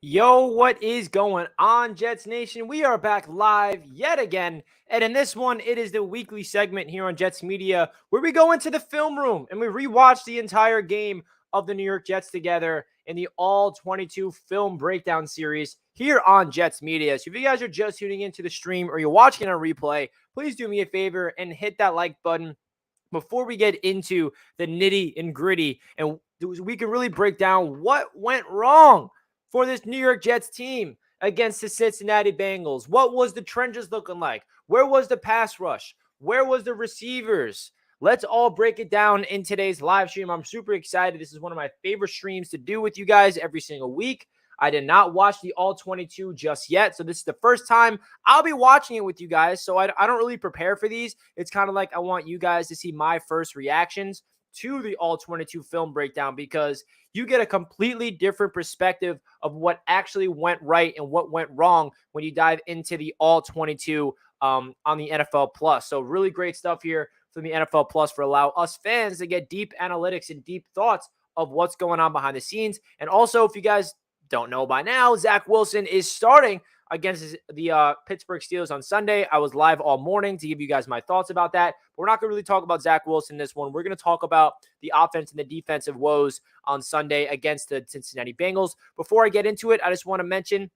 Yo, what is going on, Jets Nation? We are back live yet again. And in this one, it is the weekly segment here on Jets Media where we go into the film room and we rewatch the entire game of the New York Jets together in the All-22 film breakdown series here on Jets Media. So if you guys are just tuning into the stream or you're watching on replay, please do me a favor and hit that like button before we get into the nitty and gritty and we can really break down what went wrong for this New York Jets team against the Cincinnati Bengals. What was the trenches looking like? Where was the pass rush? Where was the receivers? Let's all break it down in today's live stream. I'm super excited. This is one of my favorite streams to do with you guys every single week. I did not watch the All-22 just yet, so this is the first time I'll be watching it with you guys. So I don't really prepare for these. It's kind of like I want you guys to see my first reactions to the All-22 film breakdown because you get a completely different perspective of what actually went right and what went wrong when you dive into the All-22 on the NFL Plus. So really great stuff here from the NFL Plus for allow us fans to get deep analytics and deep thoughts of what's going on behind the scenes. And also, if you guys don't know by now, Zach Wilson is starting against the Pittsburgh Steelers on Sunday. I was live all morning to give you guys my thoughts about that. But we're not going to really talk about Zach Wilson in this one. We're going to talk about the offense and the defensive woes on Sunday against the Cincinnati Bengals. Before I get into it, I just want to mention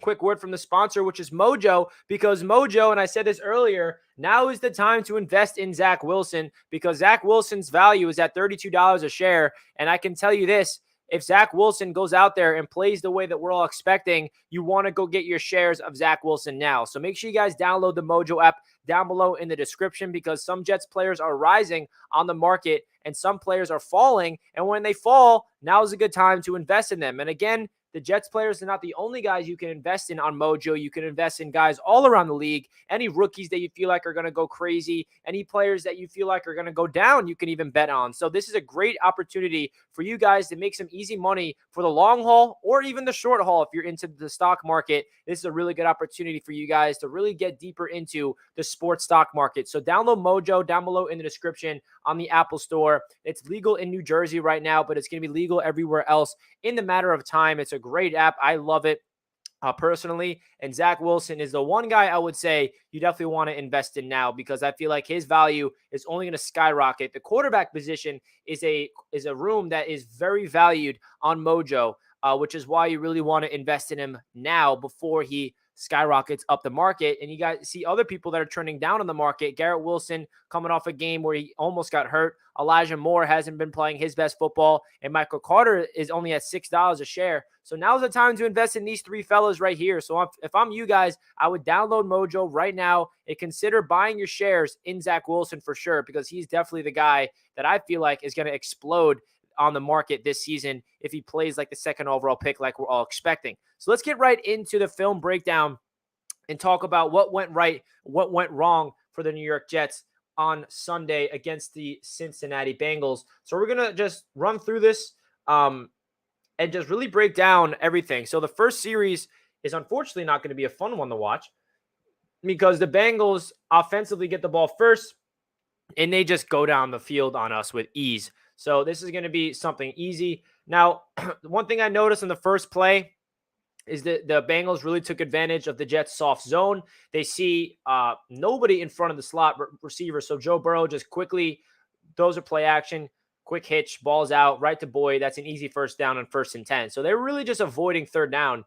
quick word from the sponsor, which is Mojo, because Mojo, and I said this earlier, now is the time to invest in Zach Wilson because Zach Wilson's value is at $32 a share. And I can tell you this, if Zach Wilson goes out there and plays the way that we're all expecting, you want to go get your shares of Zach Wilson now. So make sure you guys download the Mojo app down below in the description because some Jets players are rising on the market and some players are falling. And when they fall, now is a good time to invest in them. And again, the Jets players are not the only guys you can invest in on Mojo. You can invest in guys all around the league. Any rookies that you feel like are going to go crazy, any players that you feel like are going to go down, you can even bet on. So this is a great opportunity for you guys to make some easy money for the long haul or even the short haul. If you're into the stock market, this is a really good opportunity for you guys to really get deeper into the sports stock market. So download Mojo down below in the description on the Apple Store. It's legal in New Jersey right now, but it's going to be legal everywhere else in the matter of time. It's a great app. I love it personally. And Zach Wilson is the one guy I would say you definitely want to invest in now because I feel like his value is only going to skyrocket. The quarterback position is a room that is very valued on Mojo, which is why you really want to invest in him now before he skyrockets up the market. And you guys see other people that are trending down on the market. Garrett Wilson coming off a game where he almost got hurt. Elijah Moore hasn't been playing his best football. And Michael Carter is only at $6 a share. So now's the time to invest in these three fellas right here. So if I'm you guys, I would download Mojo right now and consider buying your shares in Zach Wilson for sure because he's definitely the guy that I feel like is going to explode on the market this season if he plays like the second overall pick like we're all expecting. So let's get right into the film breakdown and talk about what went right, what went wrong for the New York Jets on Sunday against the Cincinnati Bengals. So we're going to just run through this and just really break down everything. So the first series is unfortunately not going to be a fun one to watch because the Bengals offensively get the ball first and they just go down the field on us with ease. So this is going to be something easy. Now, one thing I noticed in the first play is that the Bengals really took advantage of the Jets' soft zone. They see nobody in front of the slot receiver. So Joe Burrow just quickly, those are play action, quick hitch, balls out, right to Boyd. That's an easy first down on 1st and 10. So they're really just avoiding 3rd down.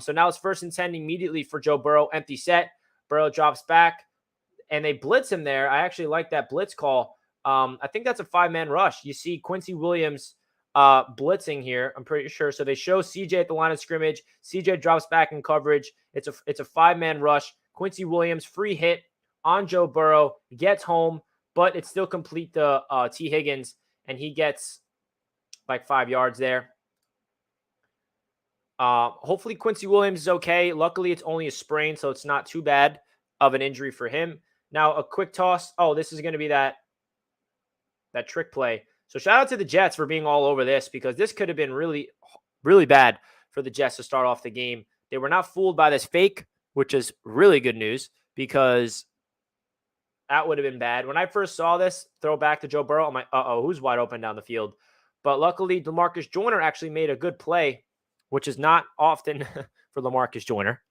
So now it's 1st and 10 immediately for Joe Burrow, empty set. Burrow drops back, and they blitz him there. I actually like that blitz call. I think that's a 5-man rush. You see Quincy Williams blitzing here, I'm pretty sure. So they show CJ at the line of scrimmage. CJ drops back in coverage. It's a 5-man rush. Quincy Williams, free hit on Joe Burrow, gets home, but it's still complete to T. Higgins, and he gets like 5 yards there. Hopefully Quincy Williams is okay. Luckily, it's only a sprain, so it's not too bad of an injury for him. Now, a quick toss. Oh, this is going to be that trick play. So shout out to the Jets for being all over this because this could have been really, really bad for the Jets to start off the game. They were not fooled by this fake, which is really good news because that would have been bad. When I first saw this throw back to Joe Burrow, I'm like, uh-oh, who's wide open down the field? But luckily, DeMarcus Joyner actually made a good play which is not often for LaMarcus Joyner.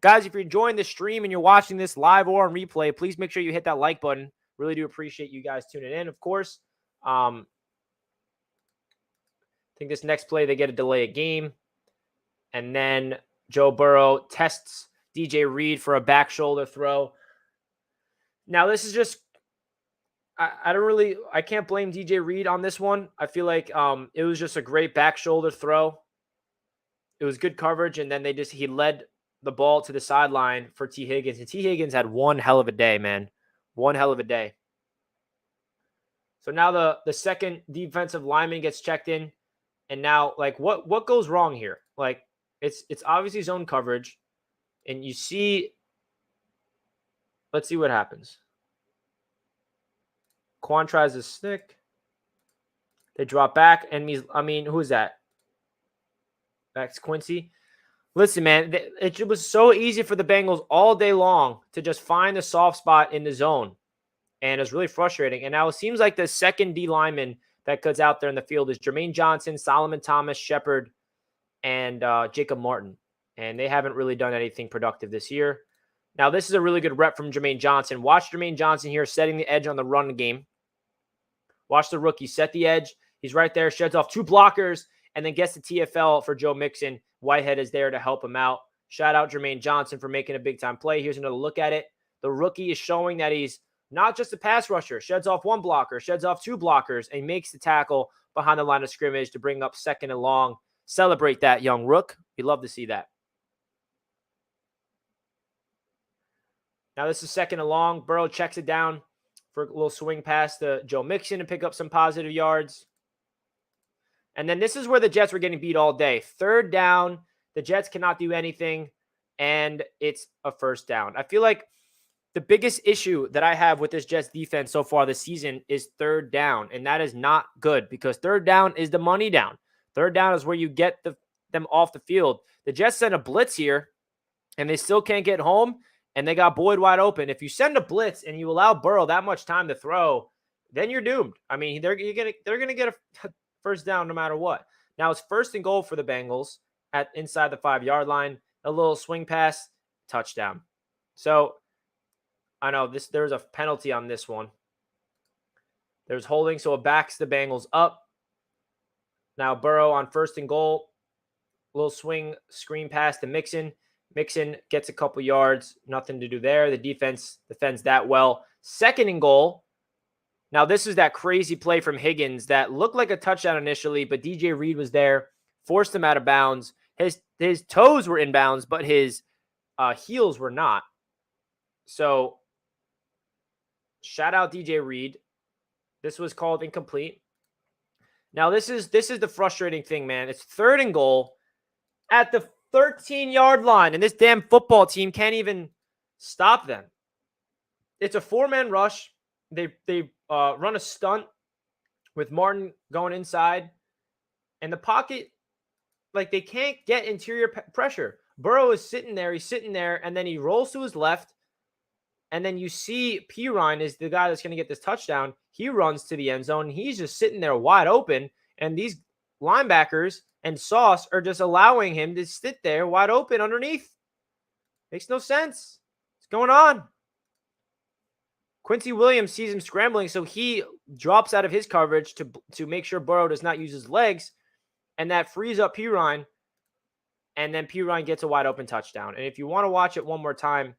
Guys, if you're enjoying the stream and you're watching this live or on replay, please make sure you hit that like button. Really do appreciate you guys tuning in, of course. I think this next play, they get a delay a game. And then Joe Burrow tests DJ Reed for a back shoulder throw. Now, this is just, I can't blame DJ Reed on this one. I feel like it was just a great back shoulder throw. It was good coverage, and then he led the ball to the sideline for T. Higgins. And T. Higgins had one hell of a day, man. One hell of a day. So now the second defensive lineman gets checked in. And now, like, what goes wrong here? Like, it's obviously zone coverage. And you see, let's see what happens. Quan tries to stick. They drop back. And who is that? That's Quincy. Listen, man, it was so easy for the Bengals all day long to just find the soft spot in the zone. And it's really frustrating. And now it seems like the second D lineman that goes out there in the field is Jermaine Johnson, Solomon Thomas, Shepard, and Jacob Martin. And they haven't really done anything productive this year. Now, this is a really good rep from Jermaine Johnson. Watch Jermaine Johnson here setting the edge on the run game. Watch the rookie set the edge. He's right there, sheds off two blockers, and then gets the TFL for Joe Mixon. Whitehead is there to help him out. Shout out Jermaine Johnson for making a big-time play. Here's another look at it. The rookie is showing that he's not just a pass rusher. Sheds off one blocker, sheds off two blockers, and makes the tackle behind the line of scrimmage to bring up second and long. Celebrate that, young rook. We love to see that. Now this is second and long. Burrow checks it down for a little swing pass to Joe Mixon to pick up some positive yards. And then this is where the Jets were getting beat all day. Third down, the Jets cannot do anything, and it's a first down. I feel like the biggest issue that I have with this Jets defense so far this season is third down, and that is not good because third down is the money down. Third down is where you get them off the field. The Jets sent a blitz here, and they still can't get home, and they got Boyd wide open. If you send a blitz and you allow Burrow that much time to throw, then you're doomed. I mean, they're gonna get a first down no matter what. Now it's first and goal for the Bengals at inside the 5-yard line. A little swing pass, touchdown. So I know there's a penalty on this one. There's holding, so it backs the Bengals up. Now Burrow on first and goal. Little swing screen pass to Mixon. Mixon gets a couple yards. Nothing to do there. The defense defends that well. Second and goal. Now, this is that crazy play from Higgins that looked like a touchdown initially, but DJ Reed was there, forced him out of bounds. His toes were in bounds, but his heels were not. So, shout out DJ Reed. This was called incomplete. Now, this is the frustrating thing, man. It's third and goal at the 13-yard line, and this damn football team can't even stop them. It's a 4-man rush. They run a stunt with Martin going inside, and the pocket, like, they can't get interior pressure. Burrow is sitting there. He's sitting there, and then he rolls to his left, and then you see Pirine is the guy that's going to get this touchdown. He runs to the end zone. He's just sitting there wide open, and these linebackers and Sauce are just allowing him to sit there wide open underneath. Makes no sense. What's going on? Quincy Williams sees him scrambling, so he drops out of his coverage to make sure Burrow does not use his legs, and that frees up Pirine, and then Pirine gets a wide open touchdown. And if you want to watch it one more time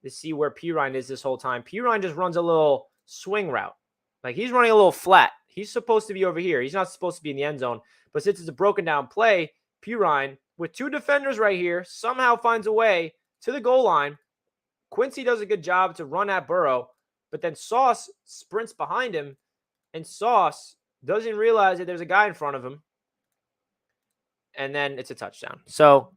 to see where Pirine is this whole time, Pirine just runs a little swing route. Like, he's running a little flat. He's supposed to be over here. He's not supposed to be in the end zone. But since it's a broken down play, Pirine, with two defenders right here, somehow finds a way to the goal line. Quincy does a good job to run at Burrow, but then Sauce sprints behind him, and Sauce doesn't realize that there's a guy in front of him, and then it's a touchdown. So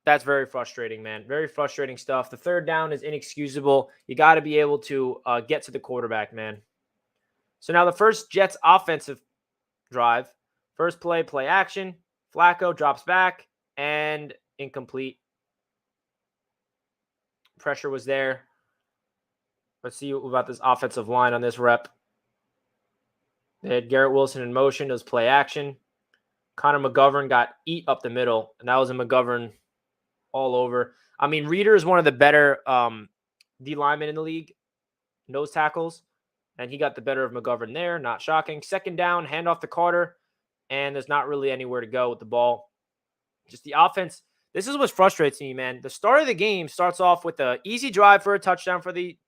that's very frustrating, man. Very frustrating stuff. The third down is inexcusable. You got to be able to get to the quarterback, man. So now the first Jets offensive drive. First play action. Flacco drops back, and incomplete. Pressure was there. Let's see about this offensive line on this rep. They had Garrett Wilson in motion. It was play action. Connor McGovern got eat up the middle, and that was a McGovern all over. I mean, Reeder is one of the better D linemen in the league, nose tackles, and he got the better of McGovern there. Not shocking. Second down, handoff to Carter, and there's not really anywhere to go with the ball. Just the offense. This is what frustrates me, man. The start of the game starts off with an easy drive for a touchdown for the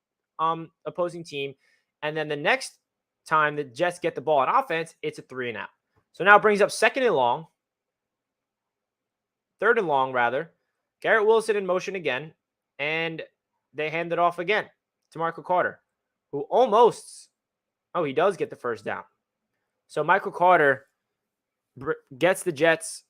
opposing team, and then the next time the Jets get the ball on offense, it's a 3-and-out. So now it brings up third and long, rather. Garrett Wilson in motion again, and they hand it off again to Michael Carter, who he does get the first down. So Michael Carter gets the Jets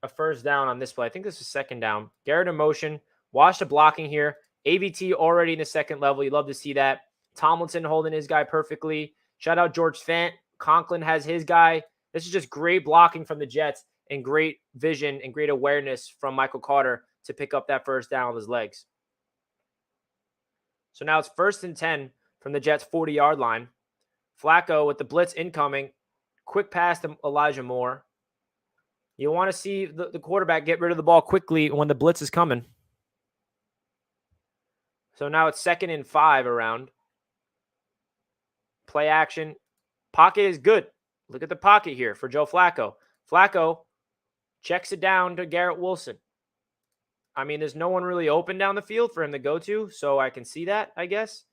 a first down on this play. I think this is second down. Garrett in motion. Watch the blocking here. AVT already in the second level. You love to see that. Tomlinson holding his guy perfectly. Shout out George Fant. Conklin has his guy. This is just great blocking from the Jets and great vision and great awareness from Michael Carter to pick up that first down with his legs. So now it's 1st and 10 from the Jets' 40-yard line. Flacco with the blitz incoming. Quick pass to Elijah Moore. You want to see the quarterback get rid of the ball quickly when the blitz is coming. So now it's 2nd and 5 around. Play action. Pocket is good. Look at the pocket here for Joe Flacco. Flacco checks it down to Garrett Wilson. I mean, there's no one really open down the field for him to go to, so I can see that, I guess.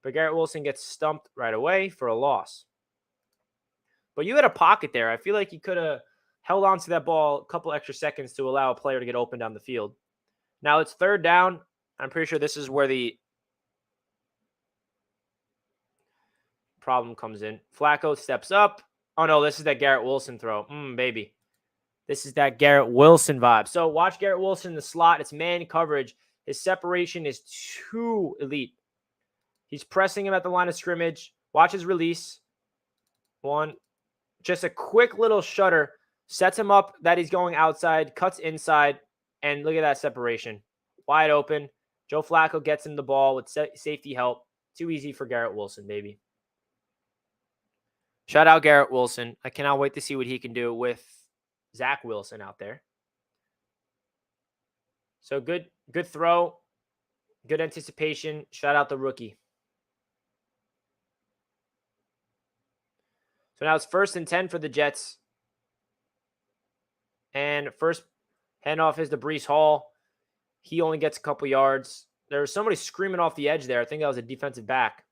But Garrett Wilson gets stumped right away for a loss. But you had a pocket there. I feel like you could have held on to that ball a couple extra seconds to allow a player to get open down the field. Now it's 3rd down. I'm pretty sure this is where the problem comes in. Flacco steps up. Oh, no, this is that Garrett Wilson throw. Baby. This is that Garrett Wilson vibe. So watch Garrett Wilson in the slot. It's man coverage. His separation is too elite. He's pressing him at the line of scrimmage. Watch his release. One. Just a quick little shutter. Sets him up that he's going outside, cuts inside, and look at that separation. Wide open. Joe Flacco gets him the ball with safety help. Too easy for Garrett Wilson, baby. Shout out Garrett Wilson. I cannot wait to see what he can do with Zach Wilson out there. So good throw. Good anticipation. Shout out the rookie. So now it's 1st and 10 for the Jets. And first handoff is to Breece Hall. He only gets a couple yards. There was somebody screaming off the edge there. I think that was a defensive back.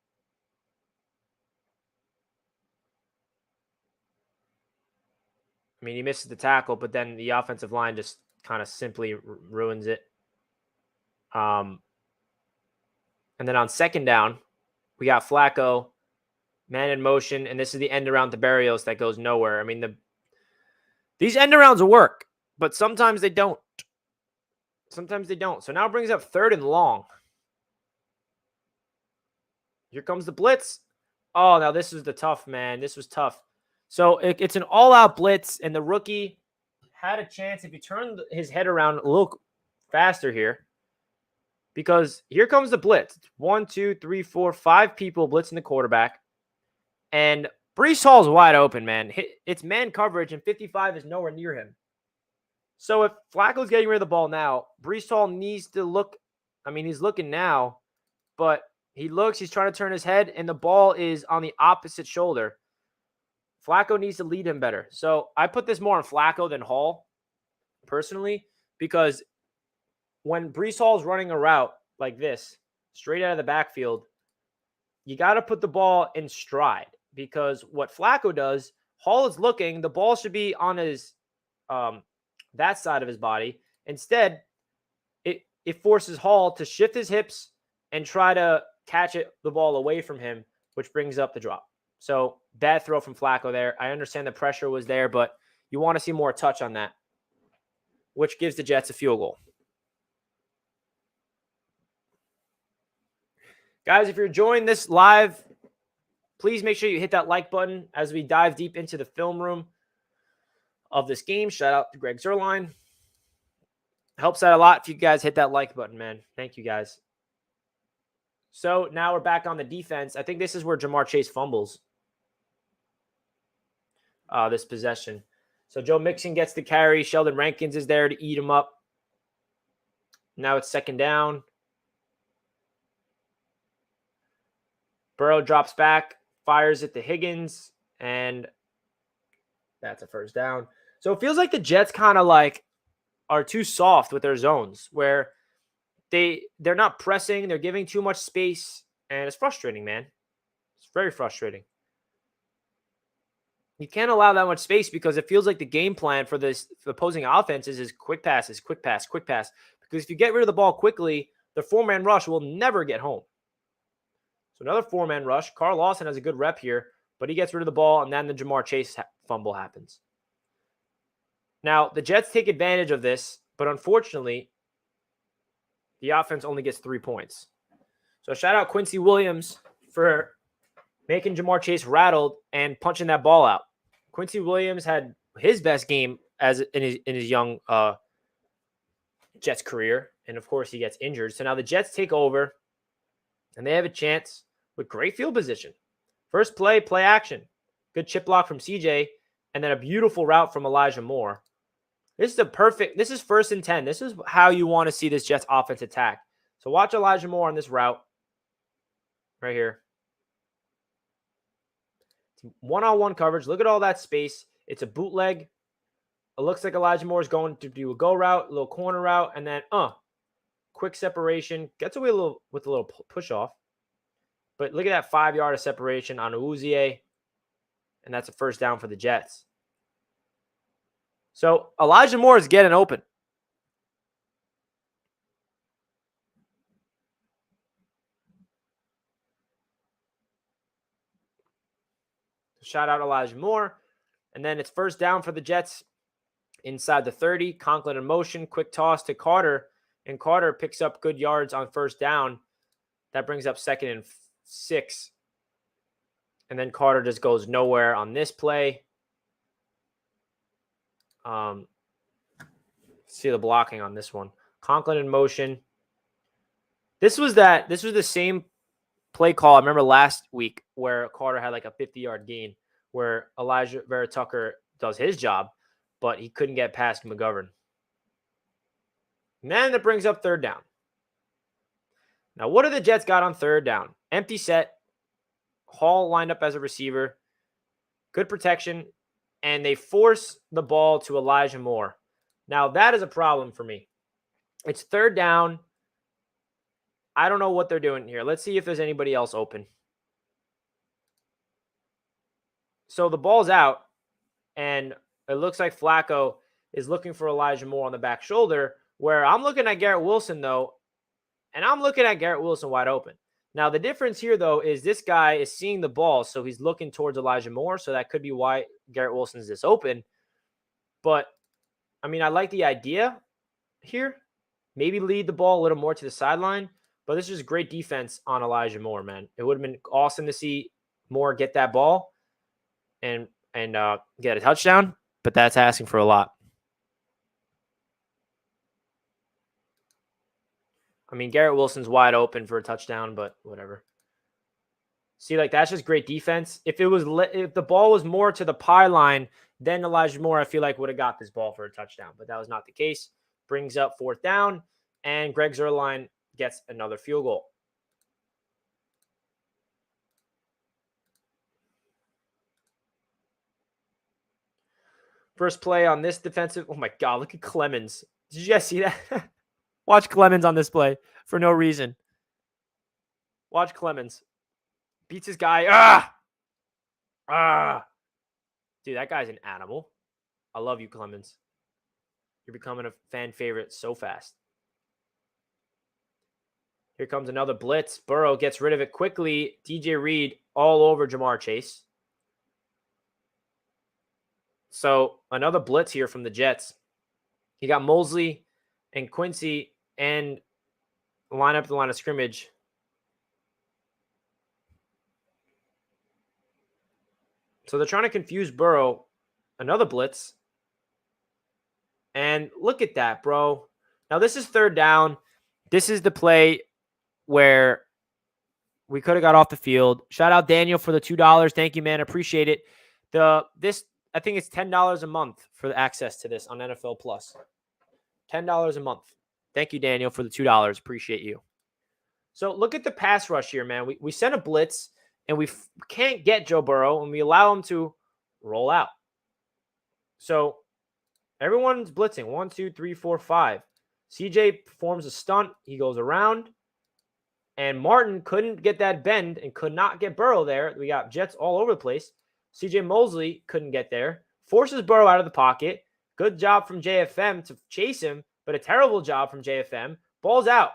I mean, he misses the tackle, but then the offensive line just kind of simply ruins it. And then on 2nd down, we got Flacco, man in motion, and this is the end around to Berrios that goes nowhere. I mean, these end arounds work, but sometimes they don't. Sometimes they don't. So now it brings up 3rd and long. Here comes the blitz. Oh, now this is the tough, man. This was tough. So it's an all-out blitz, and the rookie had a chance if he turned his head around a little faster here, because here comes the blitz. It's 1, 2, 3, 4, 5 people blitzing the quarterback, and Breece Hall's wide open, man. It's man coverage, and 55 is nowhere near him. So if Flacco's getting rid of the ball now, Breece Hall needs to look. I mean, he's looking now, but he looks. He's trying to turn his head, and the ball is on the opposite shoulder. Flacco needs to lead him better. So I put this more on Flacco than Hall, personally, because when Breece Hall's running a route like this, straight out of the backfield, you got to put the ball in stride, because what Flacco does, Hall is looking, the ball should be on his that side of his body. Instead, it forces Hall to shift his hips and try to catch the ball away from him, which brings up the drop. So bad throw from Flacco there. I understand the pressure was there, but you want to see more touch on that, which gives the Jets a field goal. Guys, if you're enjoying this live, please make sure you hit that like button as we dive deep into the film room of this game. Shout out to Greg Zerline. Helps out a lot if you guys hit that like button, man. Thank you, guys. So now we're back on the defense. I think this is where Jamar Chase fumbles this possession. So Joe Mixon gets the carry. Sheldon Rankins is there to eat him up. Now it's second down. Burrow drops back, fires it to Higgins, and that's a first down. So it feels like the Jets kind of like are too soft with their zones, where they're not pressing, they're giving too much space, and it's frustrating, man. It's very frustrating. You can't allow that much space because it feels like the game plan for the opposing offenses is quick passes, quick pass, quick pass. Because if you get rid of the ball quickly, the four-man rush will never get home. So another four-man rush. Carl Lawson has a good rep here, but he gets rid of the ball, and then the Jamar Chase fumble happens. Now, the Jets take advantage of this, but unfortunately, the offense only gets 3 points. So shout out Quincy Williams for making Jamar Chase rattled and punching that ball out. Quincy Williams had his best game in his young Jets career, and of course he gets injured. So now the Jets take over, and they have a chance with great field position. First play action. Good chip block from CJ, and then a beautiful route from Elijah Moore. This is first and 10. This is how you want to see this Jets offense attack. So watch Elijah Moore on this route right here. One-on-one coverage. Look at all that space. It's a bootleg. It looks like Elijah Moore is going to do a go route, a little corner route, and then quick separation. Gets away with a little push off. But look at that 5 yard of separation on Uzie, and that's a first down for the Jets. So Elijah Moore is getting open. Shout out Elijah Moore. And then it's first down for the Jets inside the 30. Conklin in motion. Quick toss to Carter. And Carter picks up good yards on first down. That brings up 2nd and 6. And then Carter just goes nowhere on this play. See the blocking on this one. Conklin in motion. This was the same play call I remember last week where Carter had like a 50-yard gain where Elijah Vera Tucker does his job, but he couldn't get past McGovern. And then it brings up third down. Now, what do the Jets got on third down? Empty set. Hall lined up as a receiver. Good protection. And they force the ball to Elijah Moore. Now, that is a problem for me. It's third down. I don't know what they're doing here. Let's see if there's anybody else open. So the ball's out, and it looks like Flacco is looking for Elijah Moore on the back shoulder, where I'm looking at Garrett Wilson, though, and I'm looking at Garrett Wilson wide open. Now, the difference here, though, is this guy is seeing the ball, so he's looking towards Elijah Moore, so that could be why Garrett Wilson is this open. But, I mean, I like the idea here. Maybe lead the ball a little more to the sideline, but this is great defense on Elijah Moore, man. It would have been awesome to see Moore get that ball and get a touchdown, but that's asking for a lot. I mean, Garrett Wilson's wide open for a touchdown, but whatever. See, like, that's just great defense. If the ball was more to the pylon, then Elijah Moore, I feel like, would have got this ball for a touchdown, but that was not the case. Brings up fourth down, and Greg Zuerlein gets another field goal. First play on this defensive. Oh, my God. Look at Clemens. Did you guys see that? Watch Clemens on this play for no reason. Watch Clemens. Beats his guy. Dude, that guy's an animal. I love you, Clemens. You're becoming a fan favorite so fast. Here comes another blitz. Burrow gets rid of it quickly. DJ Reed all over Jamar Chase. So another blitz here from the Jets. You got Mosley and Quincy and line up the line of scrimmage. So they're trying to confuse Burrow. Another blitz. And look at that, bro. Now this is third down. This is the play where we could have got off the field. Shout out Daniel for the $2. Thank you, man. Appreciate it. I think it's $10 a month for the access to this on NFL Plus. $10 a month. Thank you, Daniel, for the $2. Appreciate you. So look at the pass rush here, man. We sent a blitz, and we can't get Joe Burrow, and we allow him to roll out. So everyone's blitzing. 1, 2, 3, 4, 5. CJ performs a stunt. He goes around. And Martin couldn't get that bend and could not get Burrow there. We got Jets all over the place. CJ Mosley couldn't get there. Forces Burrow out of the pocket. Good job from JFM to chase him, but a terrible job from JFM. Ball's out.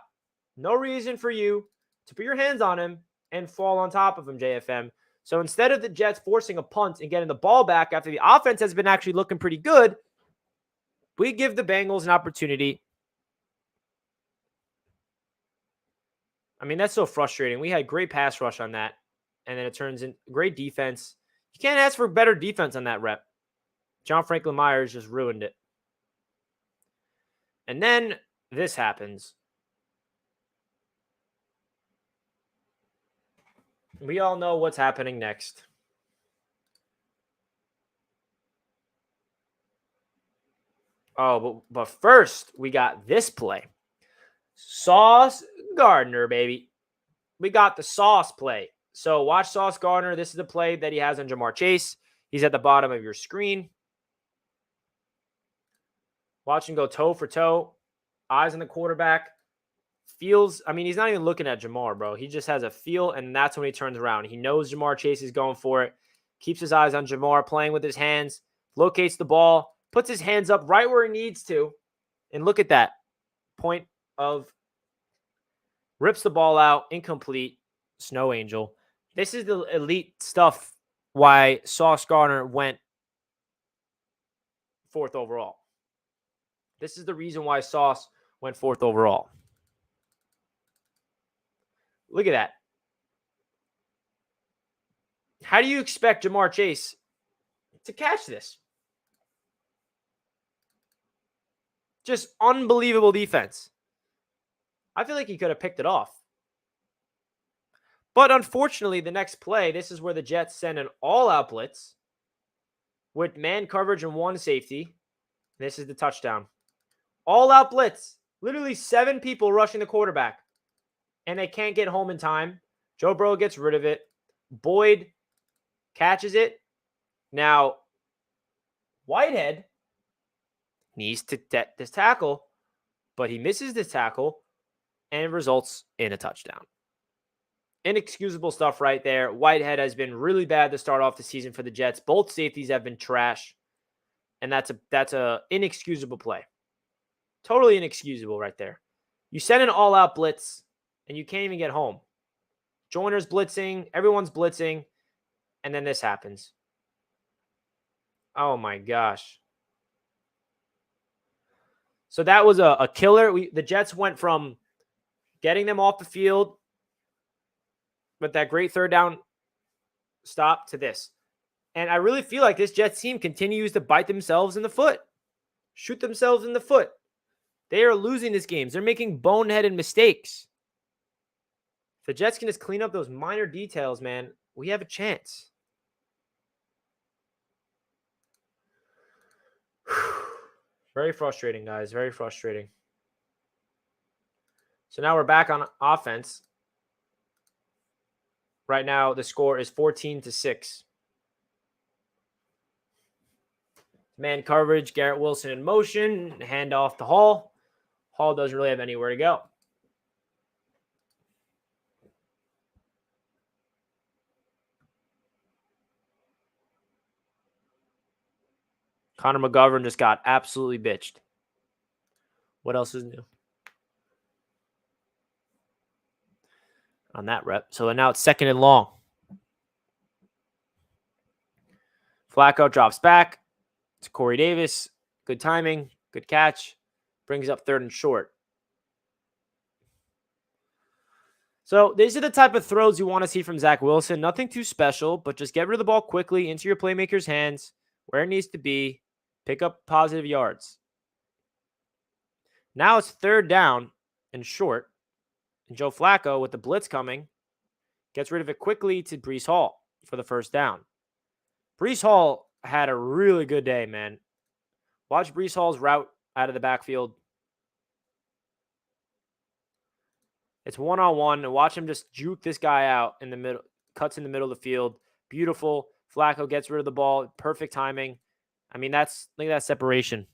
No reason for you to put your hands on him and fall on top of him, JFM. So instead of the Jets forcing a punt and getting the ball back after the offense has been actually looking pretty good, we give the Bengals an opportunity. I mean, that's so frustrating. We had great pass rush on that, and then it turns in great defense. You can't ask for better defense on that rep. John Franklin Myers just ruined it. And then this happens. We all know what's happening next. Oh, but first, we got this play. Sauce Gardner, baby. We got the Sauce play. So watch Sauce Gardner. This is the play that he has on Jamar Chase. He's at the bottom of your screen. Watch him go toe for toe. Eyes on the quarterback. Feels, I mean, he's not even looking at Jamar, bro. He just has a feel, and that's when he turns around. He knows Jamar Chase is going for it. Keeps his eyes on Jamar, playing with his hands. Locates the ball. Puts his hands up right where he needs to. And look at that. Point of rips the ball out, incomplete, Snow Angel. This is the elite stuff why Sauce Gardner went 4th overall. This is the reason why Sauce went 4th overall. Look at that. How do you expect Jamar Chase to catch this? Just unbelievable defense. I feel like he could have picked it off. But unfortunately, the next play, this is where the Jets send an all-out blitz with man coverage and 1 safety. This is the touchdown. All-out blitz. Literally 7 people rushing the quarterback. And they can't get home in time. Joe Burrow gets rid of it. Boyd catches it. Now, Whitehead needs to get this tackle, but he misses this tackle, and it results in a touchdown. Inexcusable stuff right there. Whitehead has been really bad to start off the season for the Jets. Both safeties have been trash, and that's a inexcusable play. Totally inexcusable right there. You send an all-out blitz, and you can't even get home. Joyner's blitzing. Everyone's blitzing. And then this happens. Oh, my gosh. So that was a killer. The Jets went from getting them off the field with that great 3rd down stop to this. And I really feel like this Jets team continues to bite themselves in the foot. Shoot themselves in the foot. They are losing these games. They're making boneheaded mistakes. If the Jets can just clean up those minor details, man, we have a chance. Very frustrating, guys. Very frustrating. So now we're back on offense. Right now, the score is 14-6. Man coverage, Garrett Wilson in motion. Hand off to Hall. Hall doesn't really have anywhere to go. Connor McGovern just got absolutely bitched. What else is new? On that rep. So now it's 2nd and long. Flacco drops back to Corey Davis. Good timing. Good catch. Brings up 3rd and short. So these are the type of throws you want to see from Zach Wilson. Nothing too special, but just get rid of the ball quickly into your playmaker's hands where it needs to be. Pick up positive yards. Now it's 3rd down and short. And Joe Flacco, with the blitz coming, gets rid of it quickly to Breece Hall for the 1st down. Breece Hall had a really good day, man. Watch Brees Hall's route out of the backfield. It's one-on-one, and watch him just juke this guy out in the middle, cuts in the middle of the field. Beautiful. Flacco gets rid of the ball. Perfect timing. I mean, look at that separation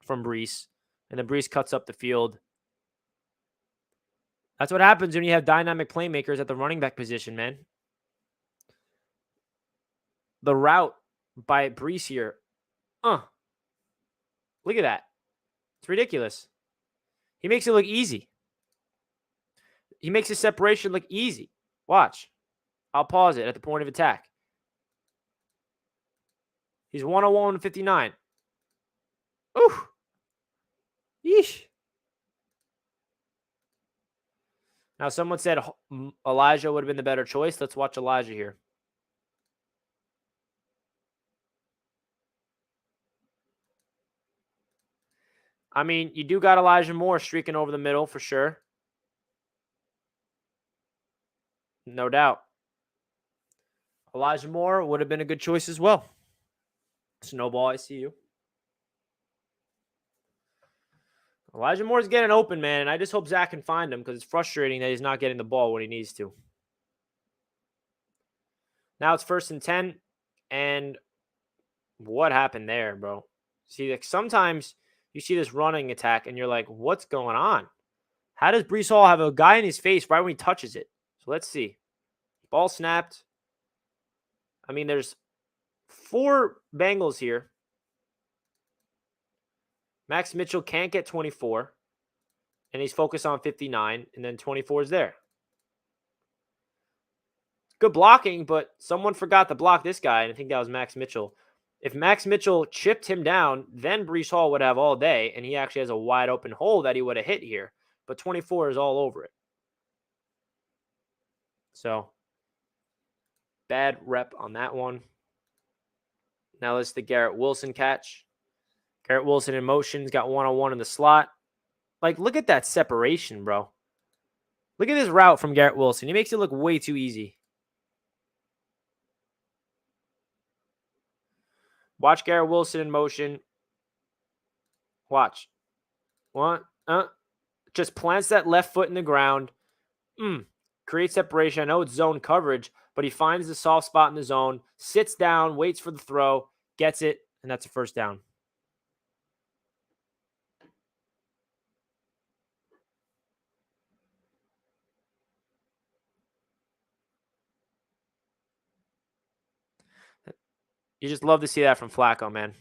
from Brees. And then Brees cuts up the field. That's what happens when you have dynamic playmakers at the running back position, man. The route by Brees here. Look at that. It's ridiculous. He makes it look easy. He makes his separation look easy. Watch. I'll pause it at the point of attack. He's 101 59. Ooh. Yeesh. Now, someone said Elijah would have been the better choice. Let's watch Elijah here. I mean, you do got Elijah Moore streaking over the middle for sure. No doubt. Elijah Moore would have been a good choice as well. Snowball, I see you. Elijah Moore's getting open, man, and I just hope Zach can find him because it's frustrating that he's not getting the ball when he needs to. Now it's 1st and 10, and what happened there, bro? See, like sometimes you see this running attack, and you're like, what's going on? How does Brees Hall have a guy in his face right when he touches it? So let's see. Ball snapped. I mean, there's 4 Bengals here. Max Mitchell can't get 24, and he's focused on 59, and then 24 is there. Good blocking, but someone forgot to block this guy, and I think that was Max Mitchell. If Max Mitchell chipped him down, then Brees Hall would have all day, and he actually has a wide open hole that he would have hit here. But 24 is all over it. So, bad rep on that one. Now let's the Garrett Wilson catch. Garrett Wilson in motion. He's got one-on-one in the slot. Like, look at that separation, bro. Look at this route from Garrett Wilson. He makes it look way too easy. Watch Garrett Wilson in motion. Watch. Just plants that left foot in the ground. Creates separation. I know it's zone coverage, but he finds the soft spot in the zone, sits down, waits for the throw, gets it, and that's a 1st down. You just love to see that from Flacco, man.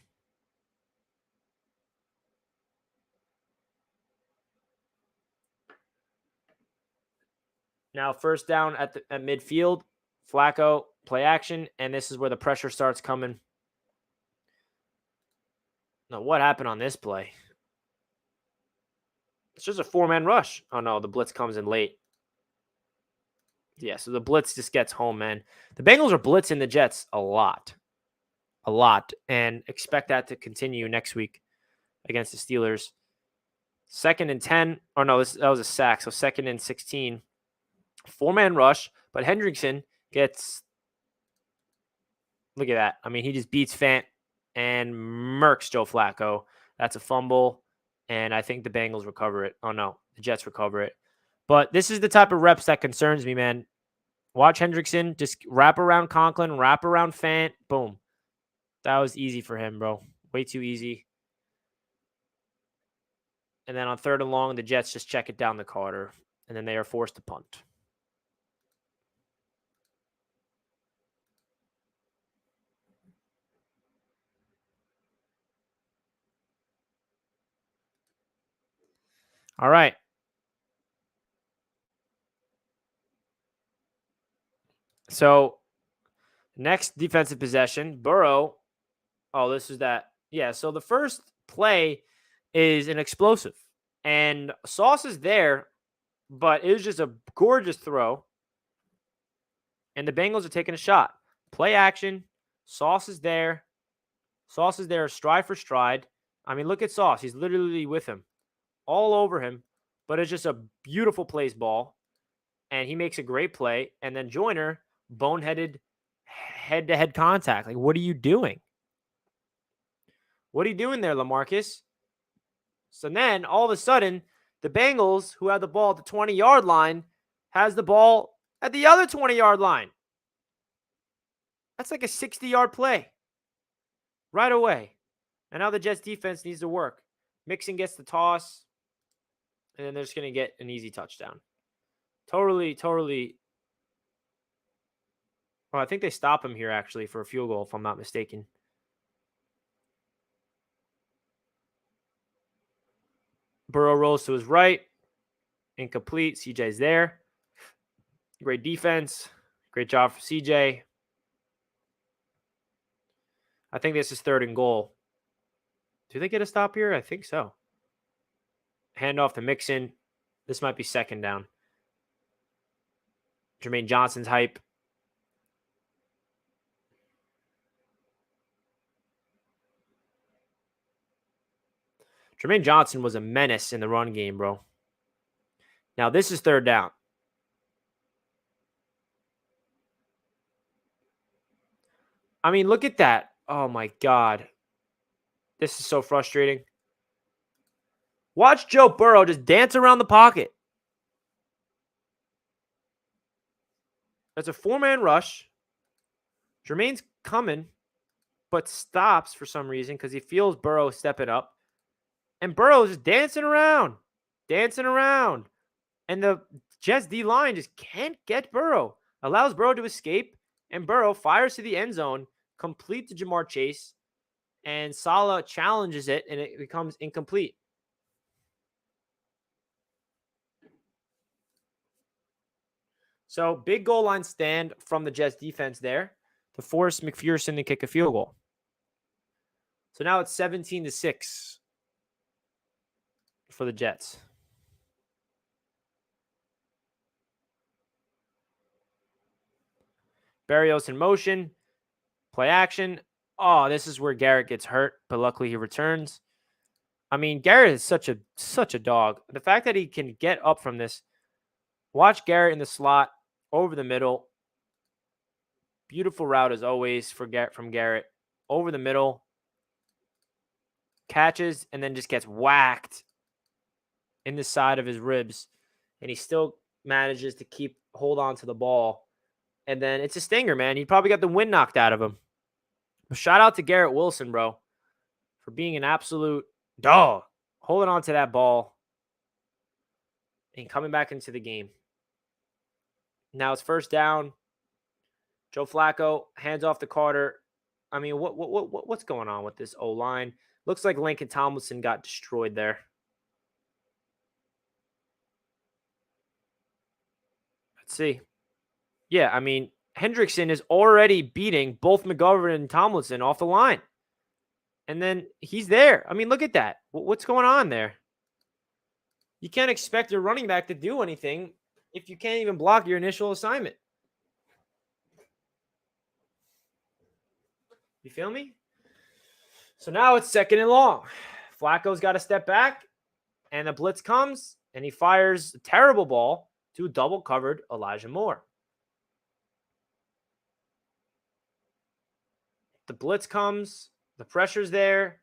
Now 1st down at midfield. Flacco, play action, and this is where the pressure starts coming. Now, what happened on this play? It's just a 4-man rush. Oh, no, the blitz comes in late. Yeah, so the blitz just gets home, man. The Bengals are blitzing the Jets a lot, and expect that to continue next week against the Steelers. 2nd and 10. Oh, no, that was a sack, so 2nd and 16. 4-man rush, but Hendrickson gets, look at that. I mean, he just beats Fant and murks Joe Flacco. That's a fumble, and I think the Bengals recover it. Oh, no, the Jets recover it. But this is the type of reps that concerns me, man. Watch Hendrickson just wrap around Conklin, wrap around Fant. Boom. That was easy for him, bro. Way too easy. And then on 3rd and long, the Jets just check it down the Carter, and then they are forced to punt. All right. So, next defensive possession, Burrow. Oh, this is that. Yeah, so the first play is an explosive. And Sauce is there, but it was just a gorgeous throw. And the Bengals are taking a shot. Play action. Sauce is there. Sauce is there stride for stride. I mean, look at Sauce. He's literally with him. All over him. But it's just a beautiful plays ball. And he makes a great play. And then Joyner, boneheaded head-to-head contact. Like, what are you doing? What are you doing there, LaMarcus? So then, all of a sudden, the Bengals, who had the ball at the 20-yard line, has the ball at the other 20-yard line. That's like a 60-yard play right away. And now the Jets defense needs to work. Mixon gets the toss, and then they're just going to get an easy touchdown. Totally. Well, I think they stop him here, actually, for a field goal, if I'm not mistaken. Burrow rolls to his right. Incomplete. CJ's there. Great defense. Great job for CJ. I think this is 3rd and goal. Do they get a stop here? I think so. Hand off to Mixon. This might be 2nd down. Jermaine Johnson's hype. Jermaine Johnson was a menace in the run game, bro. Now, this is 3rd down. I mean, look at that. Oh, my God. This is so frustrating. Watch Joe Burrow just dance around the pocket. That's a 4-man rush. Jermaine's coming, but stops for some reason because he feels Burrow stepping up. And Burrow's just dancing around. And the Jets D-line just can't get Burrow. Allows Burrow to escape, and Burrow fires to the end zone, complete to Jamar Chase, and Saleh challenges it, and it becomes incomplete. So, big goal line stand from the Jets defense there to force McPherson to kick a field goal. So now it's 17-6 for the Jets. Berrios in motion. Play action. Oh, this is where Garrett gets hurt, but luckily he returns. I mean, Garrett is such a dog. The fact that he can get up from this. Watch Garrett in the slot over the middle. Beautiful route as always from Garrett. Over the middle. Catches and then just gets whacked in the side of his ribs. And he still manages to hold on to the ball. And then it's a stinger, man. He probably got the wind knocked out of him. But shout out to Garrett Wilson, bro, for being an absolute dog, holding on to that ball and coming back into the game. Now it's 1st down. Joe Flacco hands off to Carter. I mean, what's going on with this O-line? Looks like Lincoln Tomlinson got destroyed there. Let's see. Yeah, I mean, Hendrickson is already beating both McGovern and Tomlinson off the line. And then he's there. I mean, look at that. What's going on there? You can't expect your running back to do anything if you can't even block your initial assignment. You feel me? So now it's 2nd and long. Flacco's got to step back, and the blitz comes, and he fires a terrible ball to double-covered Elijah Moore. The blitz comes. The pressure's there.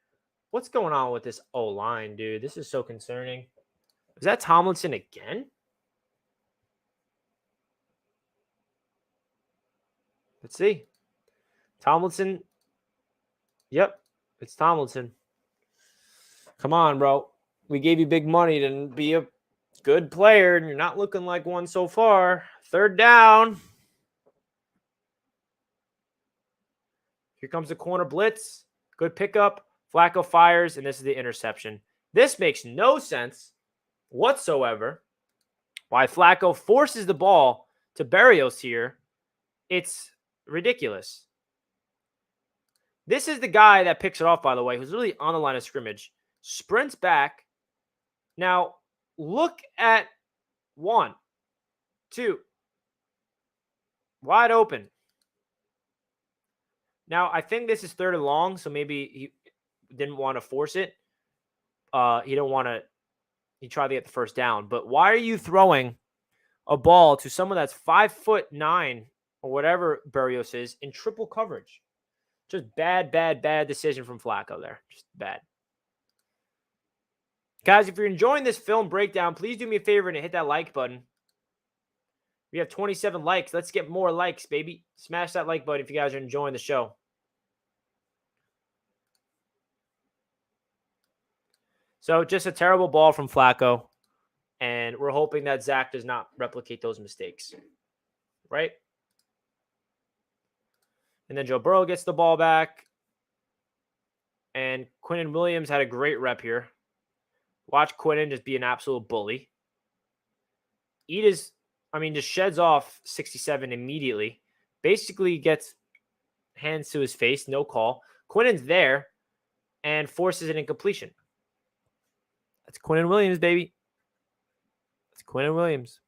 What's going on with this O-line, dude? This is so concerning. Is that Tomlinson again? Let's see. Tomlinson. Yep, it's Tomlinson. Come on, bro. We gave you big money to be a good player, and you're not looking like one so far. 3rd down. Here comes the corner blitz. Good pickup. Flacco fires, and this is the interception. This makes no sense whatsoever. Why Flacco forces the ball to Berrios here. It's ridiculous. This is the guy that picks it off, by the way, who's really on the line of scrimmage. Sprints back. Now, look at 1, 2. Wide open. Now, I think this is 3rd and long, so maybe he didn't want to force it. He didn't want to. He tried to get the 1st down. But why are you throwing a ball to someone that's 5'9" or whatever Berrios is in triple coverage? Just bad decision from Flacco there. Just bad. Guys, if you're enjoying this film breakdown, please do me a favor and hit that like button. We have 27 likes. Let's get more likes, baby. Smash that like button if you guys are enjoying the show. So just a terrible ball from Flacco. And we're hoping that Zach does not replicate those mistakes. Right? And then Joe Burrow gets the ball back. And Quinnen Williams had a great rep here. Watch Quinnen just be an absolute bully. Just sheds off 67 immediately. Basically gets hands to his face, no call. Quinnen's there and forces an incompletion. That's Quinnen Williams, baby. That's Quinnen Williams.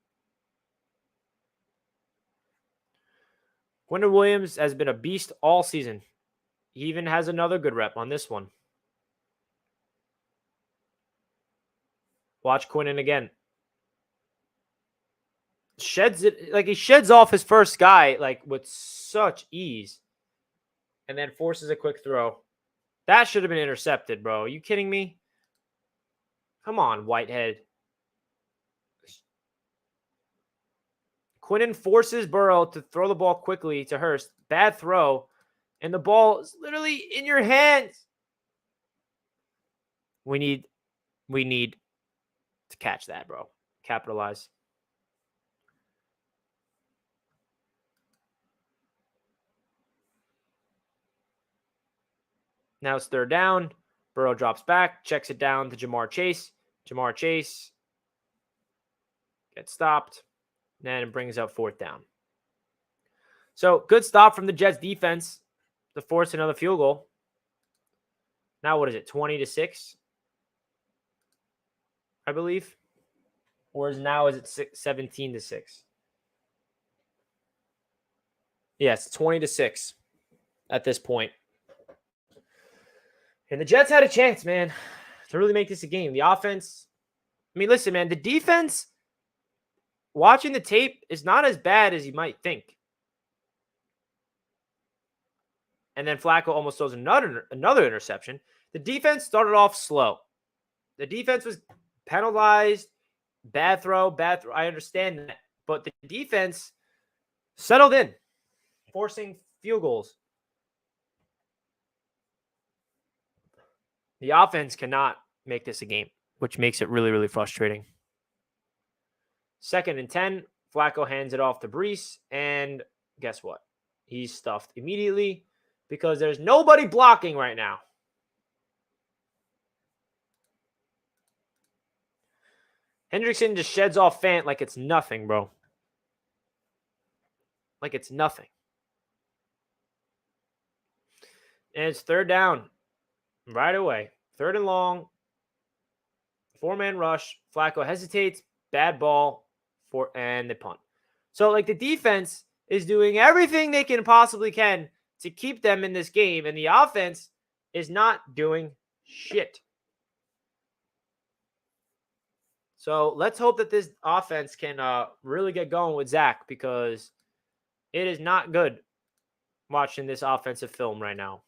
Quinnen Williams has been a beast all season. He even has another good rep on this one. Watch Quinnen again. Sheds it, like he sheds off his first guy like with such ease. And then forces a quick throw. That should have been intercepted, bro. Are you kidding me? Come on, Whitehead. Quinnen forces Burrow to throw the ball quickly to Hurst. Bad throw. And the ball is literally in your hands. We need to catch that, bro. Capitalize. Now it's third down. Burrow drops back, checks it down to Jamar Chase. Jamar Chase gets stopped. Then it brings up fourth down. So good stop from the Jets defense to force another field goal. Now what is it? 20-6, I believe. Or is it 17-6? Yes, 20-6 at this point. And the Jets had a chance, man, to really make this a game. The offense, listen, man, the defense, watching the tape, is not as bad as you might think. And then Flacco almost throws another interception. The defense started off slow. The defense was penalized. Bad throw. I understand that. But the defense settled in, forcing field goals. The offense cannot make this a game, which makes it really, really frustrating. 2nd and 10, Flacco hands it off to Brees, and guess what? He's stuffed immediately because there's nobody blocking right now. Hendrickson just sheds off Fant like it's nothing, bro. Like it's nothing. And it's third down right away. 3rd and long. 4-man rush. Flacco hesitates. Bad ball. And the punt. So, the defense is doing everything they possibly can to keep them in this game. And the offense is not doing shit. So, let's hope that this offense can really get going with Zach, because it is not good watching this offensive film right now.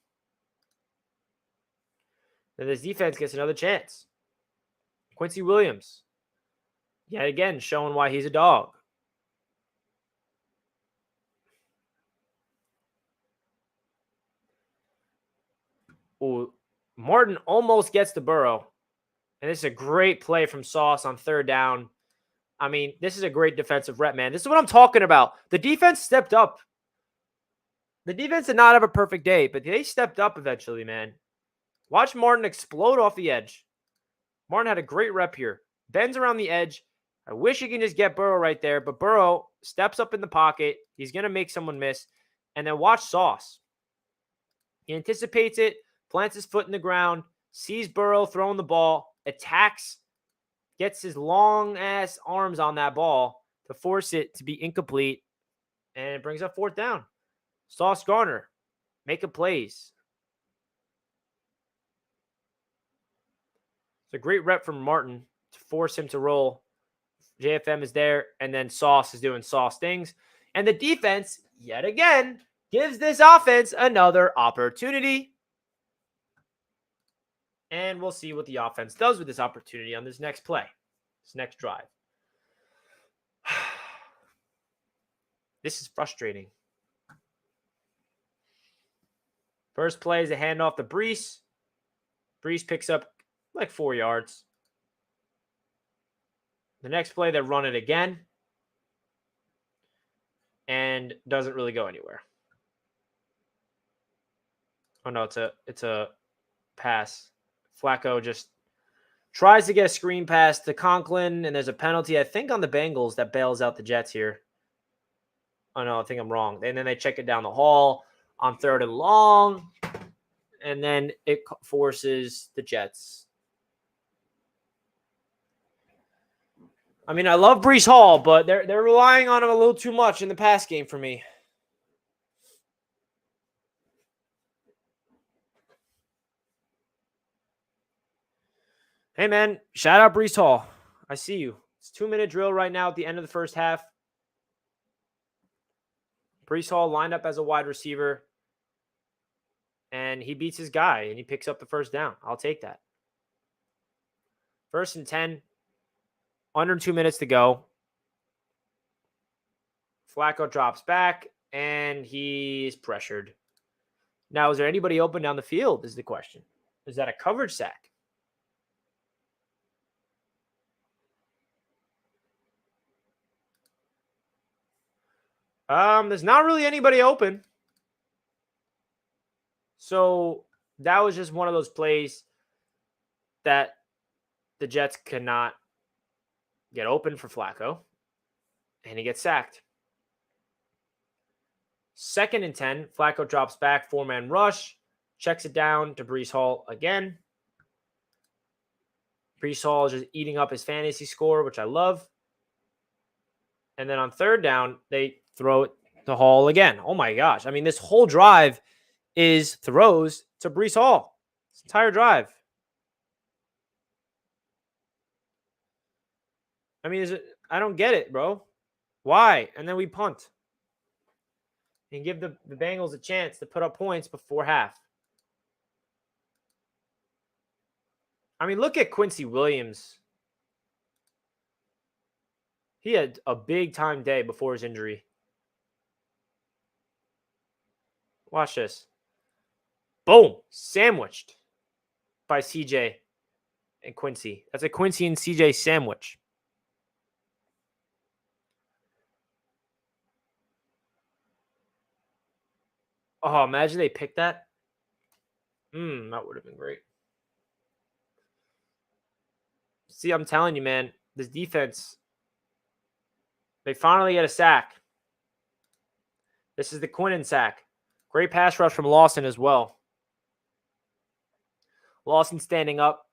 Then this defense gets another chance. Quincy Williams, yet again, showing why he's a dog. Ooh, Martin almost gets to Burrow. And this is a great play from Sauce on 3rd down. This is a great defensive rep, man. This is what I'm talking about. The defense stepped up. The defense did not have a perfect day, but they stepped up eventually, man. Watch Martin explode off the edge. Martin had a great rep here. Bends around the edge. I wish he can just get Burrow right there, but Burrow steps up in the pocket. He's going to make someone miss. And then watch Sauce. He anticipates it, plants his foot in the ground, sees Burrow throwing the ball, attacks, gets his long-ass arms on that ball to force it to be incomplete, and it brings up 4th down. Sauce Gardner making plays. It's a great rep from Martin to force him to roll. JFM is there, and then Sauce is doing Sauce things. And the defense, yet again, gives this offense another opportunity. And we'll see what the offense does with this opportunity on this next play, this next drive. This is frustrating. First play is a handoff to Brees. Brees picks up like 4 yards. The next play, they run it again and doesn't really go anywhere. Oh no, it's a pass. Flacco just tries to get a screen pass to Conklin, and there's a penalty, I think, on the Bengals that bails out the Jets here. Oh no, I think I'm wrong. And then they check it down the hall on 3rd and long, and then it forces the Jets. I mean, I love Brees Hall, but they're relying on him a little too much in the pass game for me. Hey, man, shout out Brees Hall. I see you. It's 2-minute drill right now at the end of the first half. Brees Hall lined up as a wide receiver, and he beats his guy, and he picks up the first down. I'll take that. 1st and 10, under 2 minutes to go. Flacco drops back, and he's pressured. Now, is there anybody open down the field is the question. Is that a coverage sack? There's not really anybody open. So that was just one of those plays that the Jets cannot get open for Flacco, and he gets sacked. 2nd and 10, Flacco drops back, 4-man rush, checks it down to Brees Hall again. Brees Hall is just eating up his fantasy score, which I love. And then on 3rd down, they throw it to Hall again. Oh my gosh. I mean, this whole drive is throws to Brees Hall. This entire drive. I mean, I don't get it, bro. Why? And then we punt and give the Bengals a chance to put up points before half. I mean, look at Quincy Williams. He had a big-time day before his injury. Watch this. Boom. Sandwiched by CJ and Quincy. That's a Quincy and CJ sandwich. Oh, imagine they picked that. That would have been great. See, I'm telling you, man, this defense, they finally get a sack. This is the Quinnen sack. Great pass rush from Lawson as well. Lawson standing up.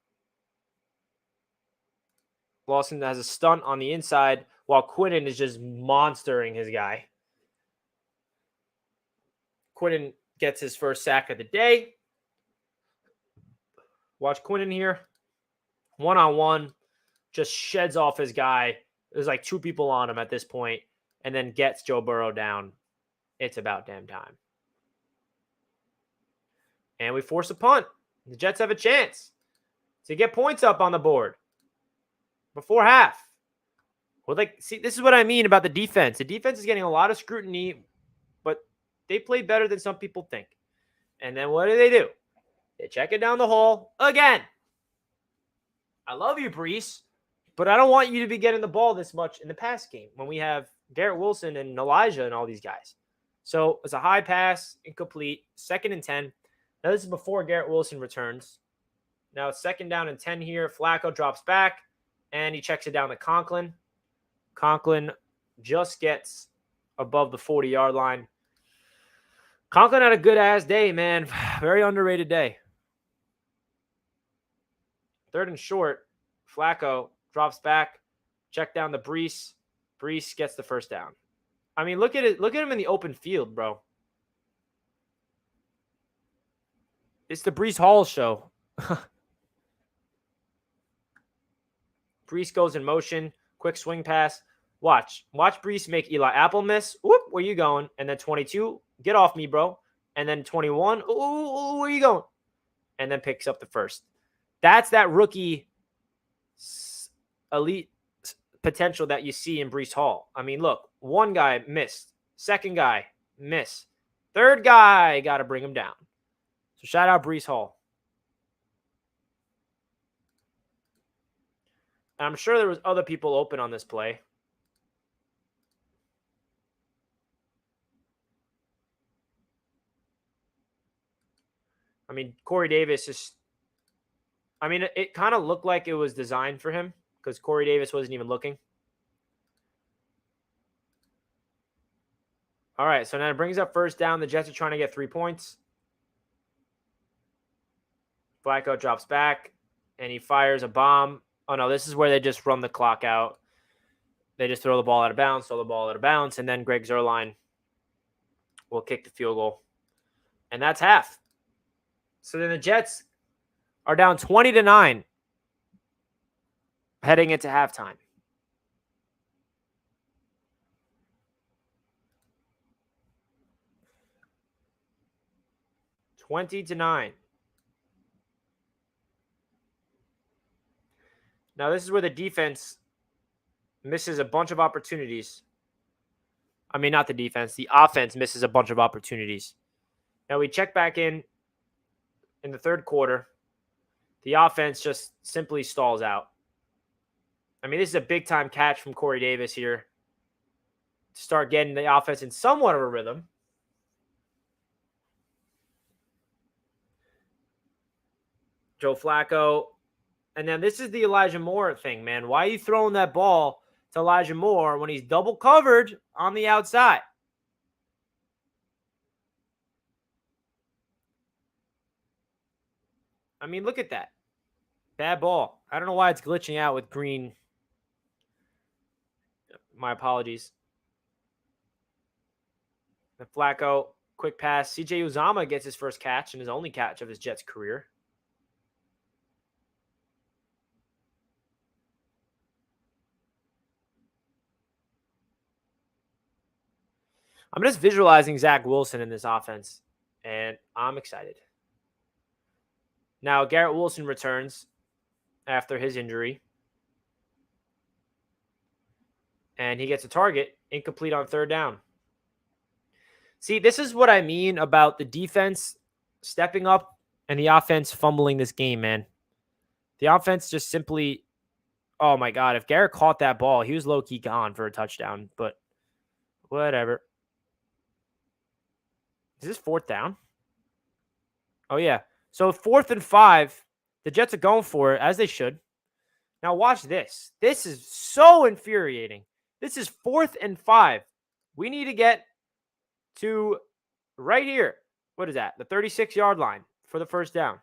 Lawson has a stunt on the inside while Quinnen is just monstering his guy. Quinnen gets his first sack of the day. Watch Quinnen here. 1-on-1. Just sheds off his guy. There's like 2 people on him at this point, and then gets Joe Burrow down. It's about damn time. And we force a punt. The Jets have a chance to get points up on the board before half. Well, see, this is what I mean about the defense. The defense is getting a lot of scrutiny, but they played better than some people think. And then what do? They check it down the hall again. I love you, Brees, but I don't want you to be getting the ball this much in the pass game when we have Garrett Wilson and Elijah and all these guys. So it's a high pass, incomplete, 2nd and 10. Now this is before Garrett Wilson returns. Now it's 2nd down and 10 here. Flacco drops back, and he checks it down to Conklin. Conklin just gets above the 40-yard line. Conklin had a good-ass day, man. Very underrated day. 3rd and short. Flacco drops back. Check down to Brees. Brees gets the first down. I mean, look at it. Look at him in the open field, bro. It's the Brees Hall show. Brees goes in motion. Quick swing pass. Watch Brees make Eli Apple miss. Whoop. where you going? And then 22, get off me, bro. And then 21, ooh, where you going? And then picks up the first. That's that rookie elite potential that you see in Breece Hall. I mean, look, one guy missed. Second guy, miss. Third guy, got to bring him down. So shout out Breece Hall. And I'm sure there was other people open on this play. I mean, Corey Davis is... I mean, it kind of looked like it was designed for him because Corey Davis wasn't even looking. All right, so now it brings up first down. The Jets are trying to get 3 points. Flacco drops back, and he fires a bomb. Oh, no, this is where they just run the clock out. They just throw the ball out of bounds, and then Greg Zuerlein will kick the field goal. And that's half. So then the Jets are down 20-9 heading into halftime. (20-9). Now this is where the defense misses a bunch of opportunities. I mean, not the defense. The offense misses a bunch of opportunities. Now we check back in the third quarter. The offense just simply stalls out. I mean, this is a big-time catch from Corey Davis here to start getting the offense in somewhat of a rhythm. Joe Flacco. And then this is the Elijah Moore thing, man. Why are you throwing that ball to Elijah Moore when he's double covered on the outside? I mean, look at that. Bad ball. I don't know why it's glitching out with green. My apologies. And Flacco, quick pass. CJ Uzomah gets his first catch and his only catch of his Jets career. I'm just visualizing Zach Wilson in this offense, and I'm excited. Now, Garrett Wilson returns after his injury, and he gets a target, incomplete on third down. See, this is what I mean about the defense stepping up and the offense fumbling this game, man. The offense just simply, oh my God, if Garrett caught that ball, he was low-key gone for a touchdown, but whatever. Is this fourth down? Oh, yeah. So 4th and 5, the Jets are going for it, as they should. Now watch this. This is so infuriating. This is 4th and 5. We need to get to right here. What is that? The 36-yard line for the first down.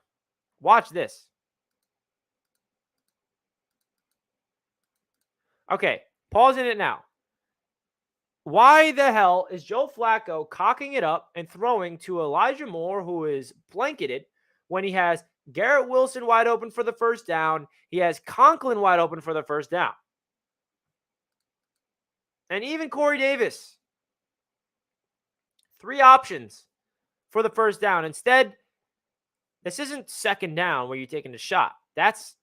Watch this. Okay, pausing it now. Why the hell is Joe Flacco cocking it up and throwing to Elijah Moore, who is blanketed, when he has Garrett Wilson wide open for the first down? He has Conklin wide open for the first down. And even Corey Davis. 3 options for the first down. Instead, this isn't second down where you're taking a shot. That's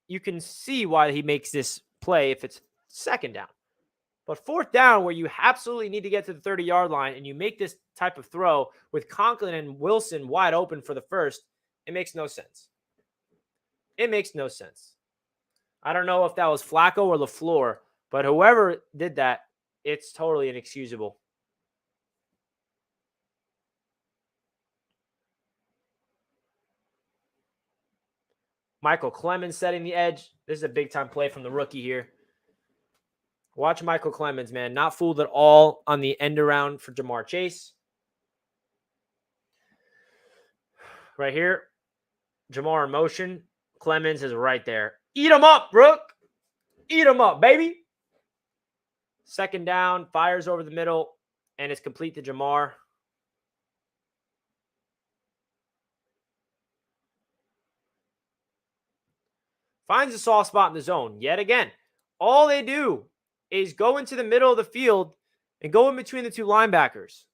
you can see why he makes this play if it's second down. But 4th down, where you absolutely need to get to the 30-yard line and you make this type of throw with Conklin and Wilson wide open for the first, it makes no sense. It makes no sense. I don't know if that was Flacco or LaFleur, but whoever did that, it's totally inexcusable. Michael Clemens setting the edge. This is a big-time play from the rookie here. Watch Michael Clemens, man. Not fooled at all on the end around for Jamar Chase. Right here. Jamar in motion. Clemens is right there. Eat him up, Brooke. Eat him up, baby. Second down. Fires over the middle. And it's complete to Jamar. Finds a soft spot in the zone. Yet again. All they do is go into the middle of the field and go in between the two linebackers.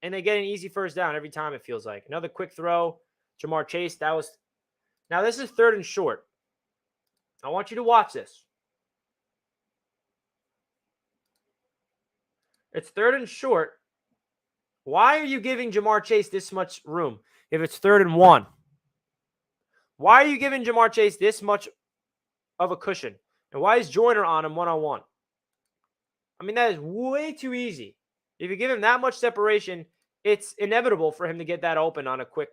And they get an easy first down every time, it feels like. Another quick throw. Jamar Chase, that was... Now, this is 3rd and short. I want you to watch this. It's 3rd and short. Why are you giving Jamar Chase this much room if it's 3rd and 1? Why are you giving Jamar Chase this much of a cushion? And why is Joyner on him one-on-one? I mean, that is way too easy. If you give him that much separation, it's inevitable for him to get that open on a quick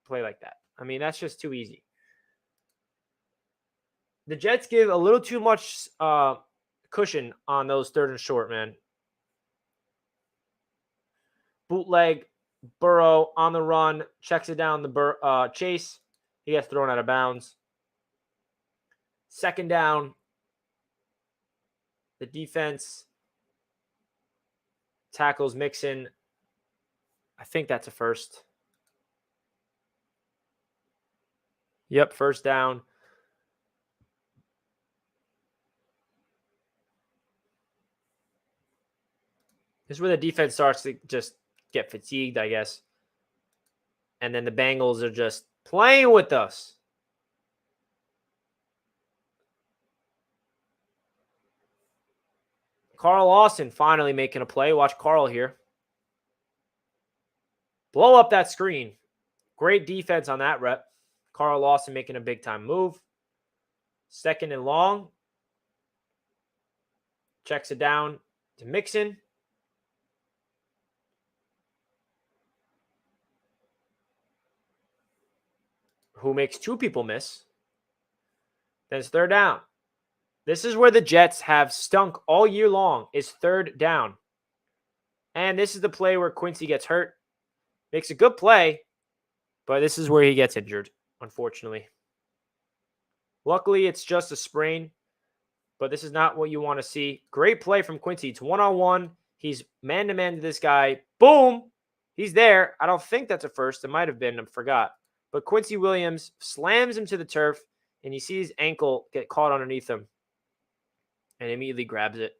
play like that. I mean, that's just too easy. The Jets give a little too much cushion on those 3rd and short, man. Bootleg, Burrow on the run, checks it down the Chase. He gets thrown out of bounds. 2nd down. The defense tackles Mixon. I think that's a first. Yep, first down. This is where the defense starts to just get fatigued, I guess. And then the Bengals are just playing with us. Carl Lawson finally making a play. Watch Carl here. Blow up that screen. Great defense on that rep. Carl Lawson making a big-time move. 2nd and long. Checks it down to Mixon. Who makes 2 people miss. Then it's 3rd down. This is where the Jets have stunk all year long, is 3rd down. And this is the play where Quincy gets hurt. Makes a good play, but this is where he gets injured, unfortunately. Luckily, it's just a sprain, but this is not what you want to see. Great play from Quincy. It's one-on-one. He's man-to-man to this guy. Boom! He's there. I don't think that's a first. It might have been. I forgot. But Quincy Williams slams him to the turf, and you see his ankle get caught underneath him. And immediately grabs it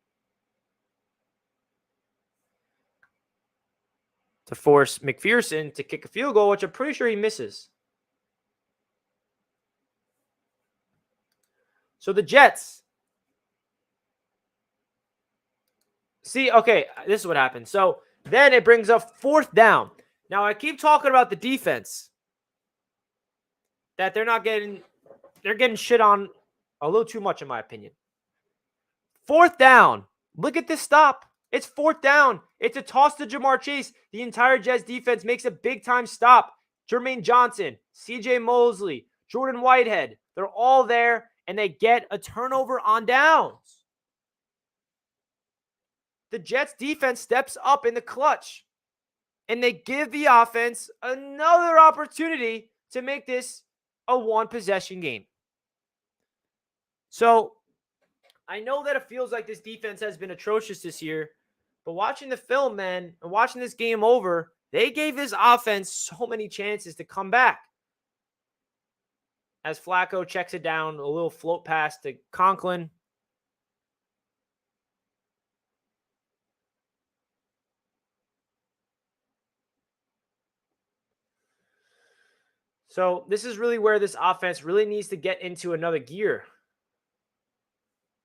to force McPherson to kick a field goal, which I'm pretty sure he misses. So the Jets. See, okay, this is what happened. So then it brings up 4th down. Now, I keep talking about the defense. That they're getting shit on a little too much, in my opinion. 4th down. Look at this stop. It's 4th down. It's a toss to Jamar Chase. The entire Jets defense makes a big-time stop. Jermaine Johnson, C.J. Mosley, Jordan Whitehead. They're all there, and they get a turnover on downs. The Jets defense steps up in the clutch, and they give the offense another opportunity to make this a one-possession game. So, I know that it feels like this defense has been atrocious this year, but watching the film, man, and watching this game over, they gave this offense so many chances to come back. As Flacco checks it down, a little float pass to Conklin. So this is really where this offense really needs to get into another gear.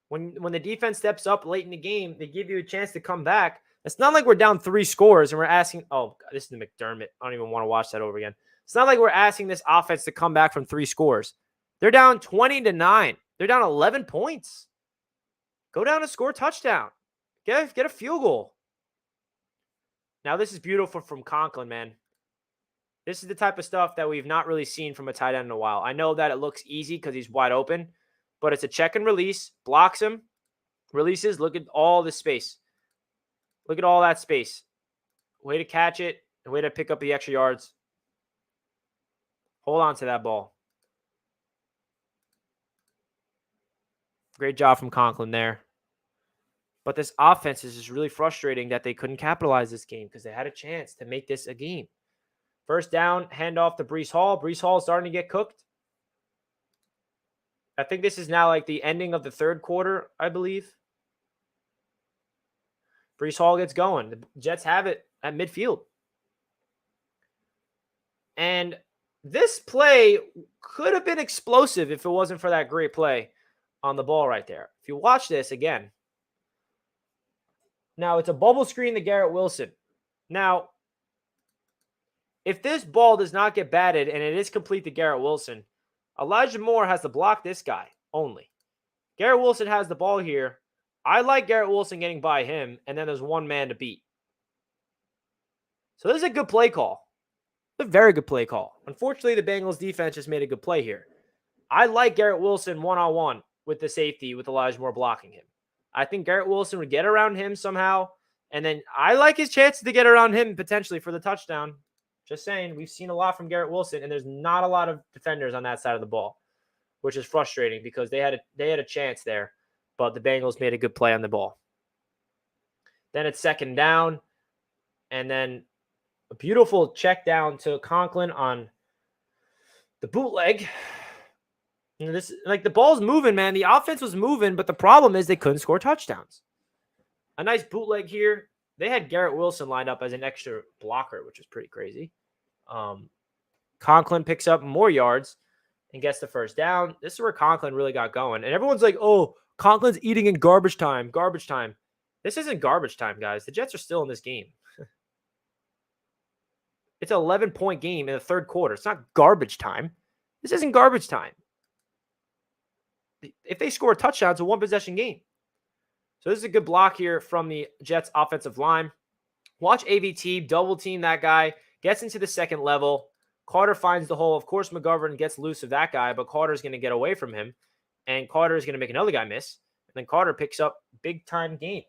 When the defense steps up late in the game, they give you a chance to come back. It's not like we're down 3 scores and we're asking, oh, God, this is the McDermott. I don't even want to watch that over again. It's not like we're asking this offense to come back from 3 scores. They're down 20-9. They're down 11 points. Go down and score a touchdown. Get a field goal. Now, this is beautiful from Conklin, man. This is the type of stuff that we've not really seen from a tight end in a while. I know that it looks easy because he's wide open, but it's a check and release. Blocks him, releases. Look at all this space. Look at all that space. Way to catch it. Way to pick up the extra yards. Hold on to that ball. Great job from Conklin there. But this offense is just really frustrating that they couldn't capitalize this game because they had a chance to make this a game. First down, handoff to Breece Hall. Breece Hall is starting to get cooked. I think this is now like the ending of the third quarter, I believe. Breece Hall gets going. The Jets have it at midfield. And this play could have been explosive if it wasn't for that great play on the ball right there. If you watch this again. Now, it's a bubble screen to Garrett Wilson. Now, if this ball does not get batted and it is complete to Garrett Wilson, Elijah Moore has to block this guy only. Garrett Wilson has the ball here. I like Garrett Wilson getting by him, and then there's one man to beat. So this is a good play call. It's a very good play call. Unfortunately, the Bengals defense just made a good play here. I like Garrett Wilson one-on-one with the safety with Elijah Moore blocking him. I think Garrett Wilson would get around him somehow, and then I like his chances to get around him potentially for the touchdown. Just saying, we've seen a lot from Garrett Wilson, and there's not a lot of defenders on that side of the ball, which is frustrating because they had a chance there, but the Bengals made a good play on the ball. Then it's second down, and then a beautiful check down to Conklin on the bootleg. And this, like, the ball's moving, man. The offense was moving, but the problem is they couldn't score touchdowns. A nice bootleg here. They had Garrett Wilson lined up as an extra blocker, which was pretty crazy. Conklin picks up more yards and gets the first down. This is where Conklin really got going. And everyone's like, oh, Conklin's eating in garbage time. Garbage time. This isn't garbage time, guys. The Jets are still in this game. It's an 11-point game in the third quarter. It's not garbage time. This isn't garbage time. If they score a touchdown, it's a one-possession game. So this is a good block here from the Jets offensive line. Watch AVT, double team that guy, gets into the second level. Carter finds the hole. Of course, McGovern gets loose of that guy, but Carter's going to get away from him. And Carter is going to make another guy miss. And then Carter picks up big-time gain.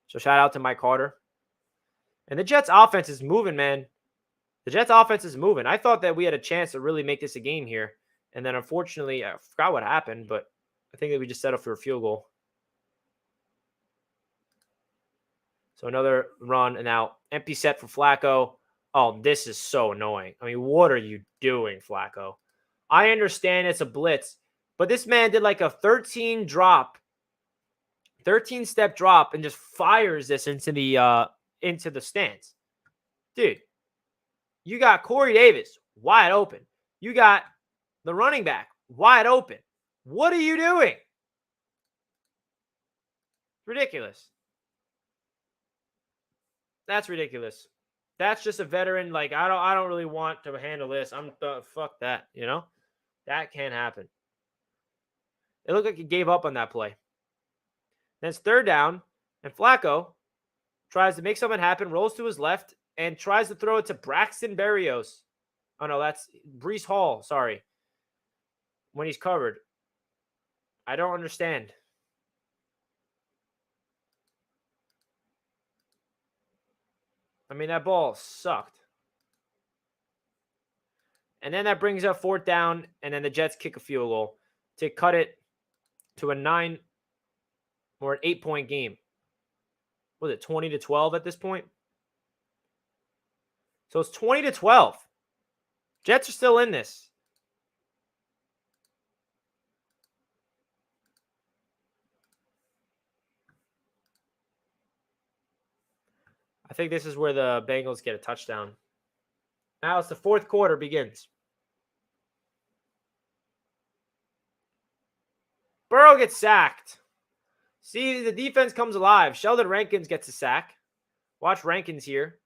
So shout out to Mike Carter. And the Jets offense is moving, man. The Jets offense is moving. I thought that we had a chance to really make this a game here. And then unfortunately, I forgot what happened, but I think that we just set up for a field goal. So another run, and now empty set for Flacco. Oh, this is so annoying. I mean, what are you doing, Flacco? I understand it's a blitz, but this man did like a 13-step drop and just fires this into the stands. Dude, you got Corey Davis wide open. You got the running back wide open. What are you doing? Ridiculous. That's ridiculous. That's just a veteran. Like, I don't really want to handle this. Fuck that, you know? That can't happen. It looked like he gave up on that play. Then it's third down, and Flacco tries to make something happen, rolls to his left, and tries to throw it to Braxton Berrios. Oh, no, that's Breece Hall. Sorry. When he's covered. I don't understand. I mean, that ball sucked. And then that brings up fourth down, and then the Jets kick a field goal to cut it to a 9 or an 8-point game. Was it 20-12 at this point? So it's 20-12. Jets are still in this. I think this is where the Bengals get a touchdown. Now it's the fourth quarter begins. Burrow gets sacked. See, the defense comes alive. Sheldon Rankins gets a sack. Watch Rankins here.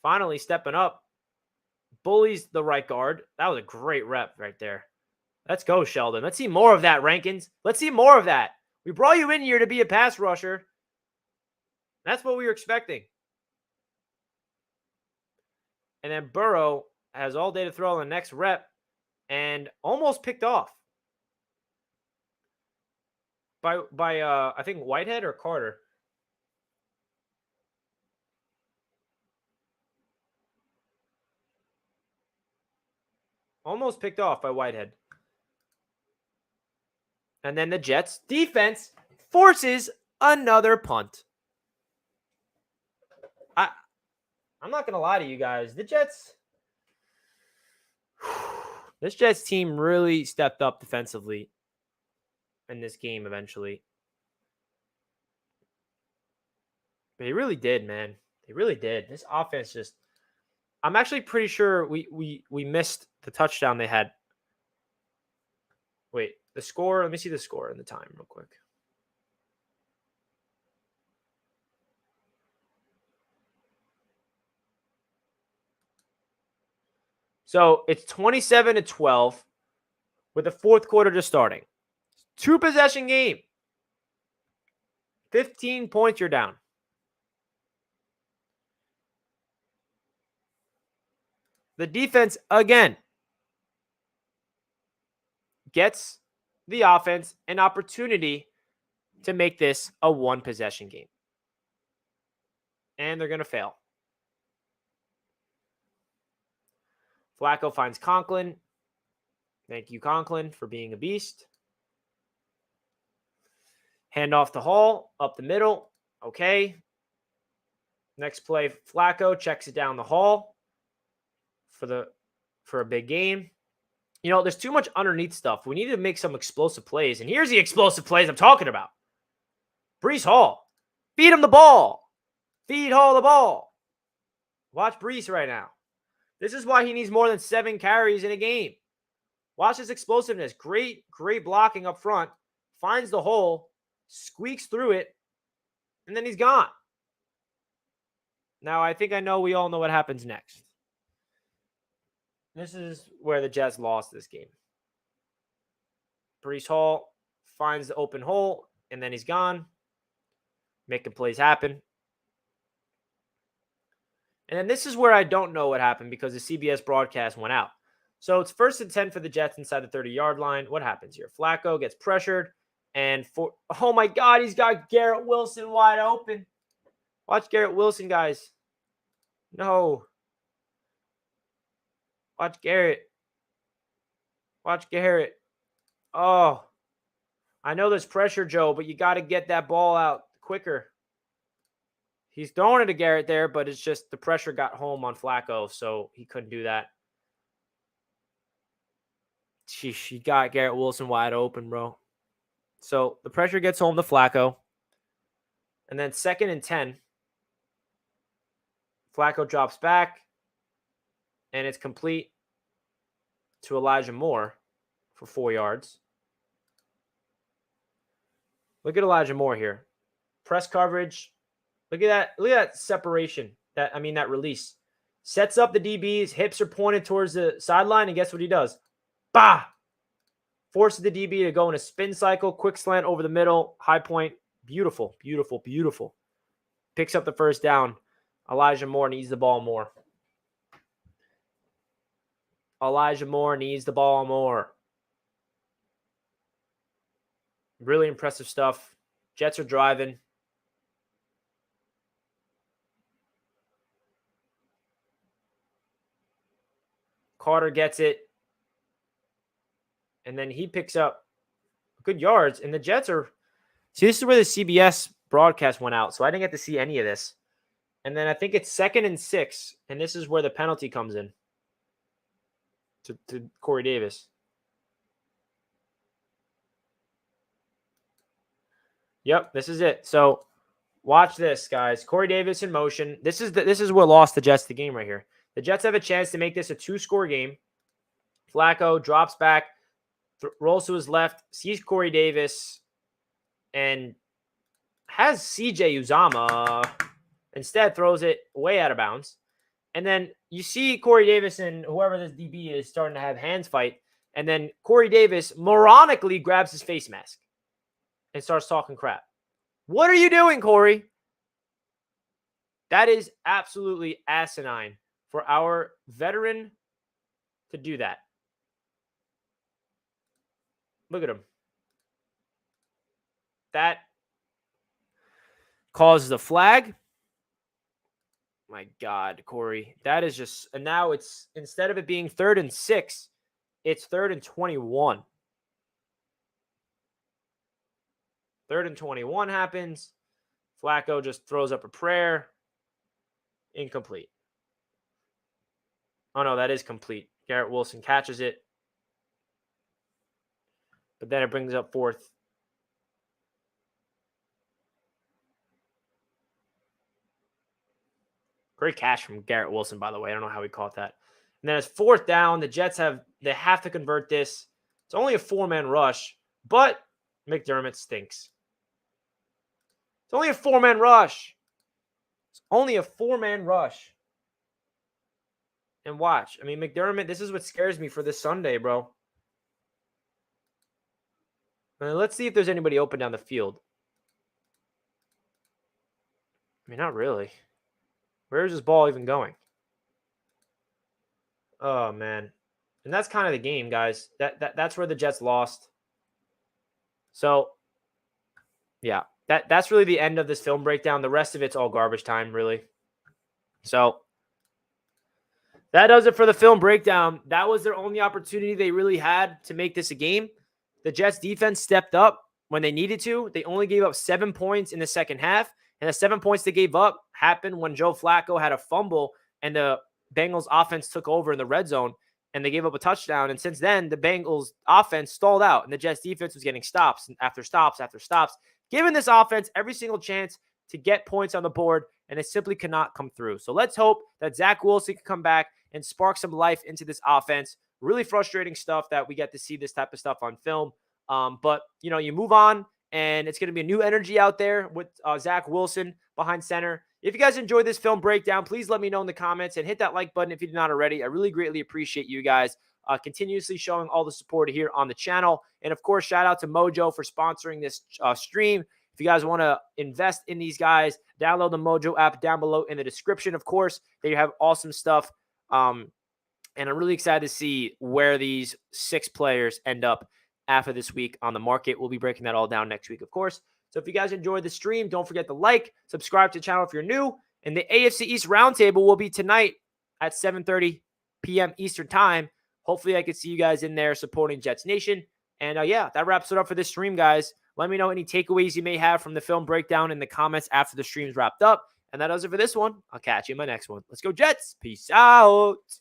Finally stepping up. Bullies the right guard. That was a great rep right there. Let's go, Sheldon. Let's see more of that, Rankins. Let's see more of that. We brought you in here to be a pass rusher. That's what we were expecting. And then Burrow has all day to throw on the next rep and almost picked off by I think Whitehead or Carter. Almost picked off by Whitehead. And then the Jets defense forces another punt. I'm not going to lie to you guys. This Jets team really stepped up defensively in this game eventually. They really did, man. They really did. This offense just. I'm actually pretty sure we missed the touchdown they had. Wait, the score. Let me see the score and the time real quick. So it's 27-12 with the fourth quarter just starting. 2-possession game. 15 points you're down. The defense, again, gets the offense an opportunity to make this a 1-possession game. And they're going to fail. Flacco finds Conklin. Thank you, Conklin, for being a beast. Hand off to Hall, up the middle. Okay. Next play, Flacco checks it down the Hall for a big game. You know, there's too much underneath stuff. We need to make some explosive plays. And here's the explosive plays I'm talking about. Breece Hall. Feed him the ball. Feed Hall the ball. Watch Breece right now. This is why he needs more than 7 carries in a game. Watch his explosiveness. Great blocking up front. Finds the hole. Squeaks through it. And then he's gone. Now, I think I know we all know what happens next. This is where the Jets lost this game. Breece Hall finds the open hole, and then he's gone. Making plays happen. And then this is where I don't know what happened because the CBS broadcast went out. So it's 1st and 10 for the Jets inside the 30-yard line. What happens here? Flacco gets pressured. And oh my God, he's got Garrett Wilson wide open. Watch Garrett Wilson, guys. No. Watch Garrett. Watch Garrett. Oh. I know there's pressure, Joe, but you got to get that ball out quicker. He's throwing it to Garrett there, but it's just the pressure got home on Flacco, so he couldn't do that. Sheesh, he got Garrett Wilson wide open, bro. So the pressure gets home to Flacco. And then 2nd and 10. Flacco drops back. And it's complete to Elijah Moore for 4 yards. Look at Elijah Moore here. Press coverage. Look at that. Look at that separation. That release. Sets up the DBs. Hips are pointed towards the sideline. And guess what he does? Bah! Forces the DB to go in a spin cycle. Quick slant over the middle. High point. Beautiful, beautiful, beautiful. Picks up the first down. Elijah Moore needs the ball more. Elijah Moore needs the ball more. Really impressive stuff. Jets are driving. Carter gets it. And then he picks up good yards. And the Jets are... See, this is where the CBS broadcast went out, so I didn't get to see any of this. And then I think it's 2nd and 6, and this is where the penalty comes in to Corey Davis. Yep, this is it. So watch this, guys. Corey Davis in motion. This is what lost the Jets the game right here. The Jets have a chance to make this a 2-score game. Flacco drops back, rolls to his left, sees Corey Davis, and has CJ Uzomah. Instead, throws it way out of bounds. And then you see Corey Davis and whoever this DB is starting to have hands fight. And then Corey Davis moronically grabs his face mask and starts talking crap. What are you doing, Corey? That is absolutely asinine for our veteran to do that. Look at him. That causes a flag. My God, Corey. That is just... And now it's... Instead of it being 3rd and 6, it's 3rd and 21. 3rd and 21 happens. Flacco just throws up a prayer. Incomplete. Oh, no, that is complete. Garrett Wilson catches it. But then it brings up 4th. Great catch from Garrett Wilson, by the way. I don't know how he caught that. And then it's 4th down. The Jets they have to convert this. It's only a 4-man rush, but McDermott stinks. It's only a 4-man rush. It's only a 4-man rush. And watch. I mean, McDermott, this is what scares me for this Sunday, bro. Let's see if there's anybody open down the field. I mean, not really. Where's this ball even going? Oh, man. And that's kind of the game, guys. That's where the Jets lost. So, yeah. That's really the end of this film breakdown. The rest of it's all garbage time, really. So, that does it for the film breakdown. That was their only opportunity they really had to make this a game. The Jets defense stepped up when they needed to. They only gave up 7 points in the second half. And the 7 points they gave up happened when Joe Flacco had a fumble and the Bengals offense took over in the red zone and they gave up a touchdown. And since then, the Bengals offense stalled out and the Jets defense was getting stops after stops after stops, giving this offense every single chance to get points on the board, and they simply cannot come through. So let's hope that Zach Wilson can come back and spark some life into this offense. Really frustrating stuff that we get to see this type of stuff on film. But, you move on, and it's going to be a new energy out there with Zach Wilson behind center. If you guys enjoyed this film breakdown, please let me know in the comments and hit that like button if you did not already. I really greatly appreciate you guys continuously showing all the support here on the channel. And, of course, shout out to Mojo for sponsoring this stream. If you guys want to invest in these guys, download the Mojo app down below in the description, of course. They have awesome stuff. And I'm really excited to see where these 6 players end up after this week on the market. We'll be breaking that all down next week, of course. So if you guys enjoyed the stream, don't forget to like, subscribe to the channel if you're new. And the AFC East Roundtable will be tonight at 7:30 p.m. Eastern Time. Hopefully I can see you guys in there supporting Jets Nation. And yeah, that wraps it up for this stream, guys. Let me know any takeaways you may have from the film breakdown in the comments after the stream's wrapped up. And that does it for this one. I'll catch you in my next one. Let's go, Jets. Peace out.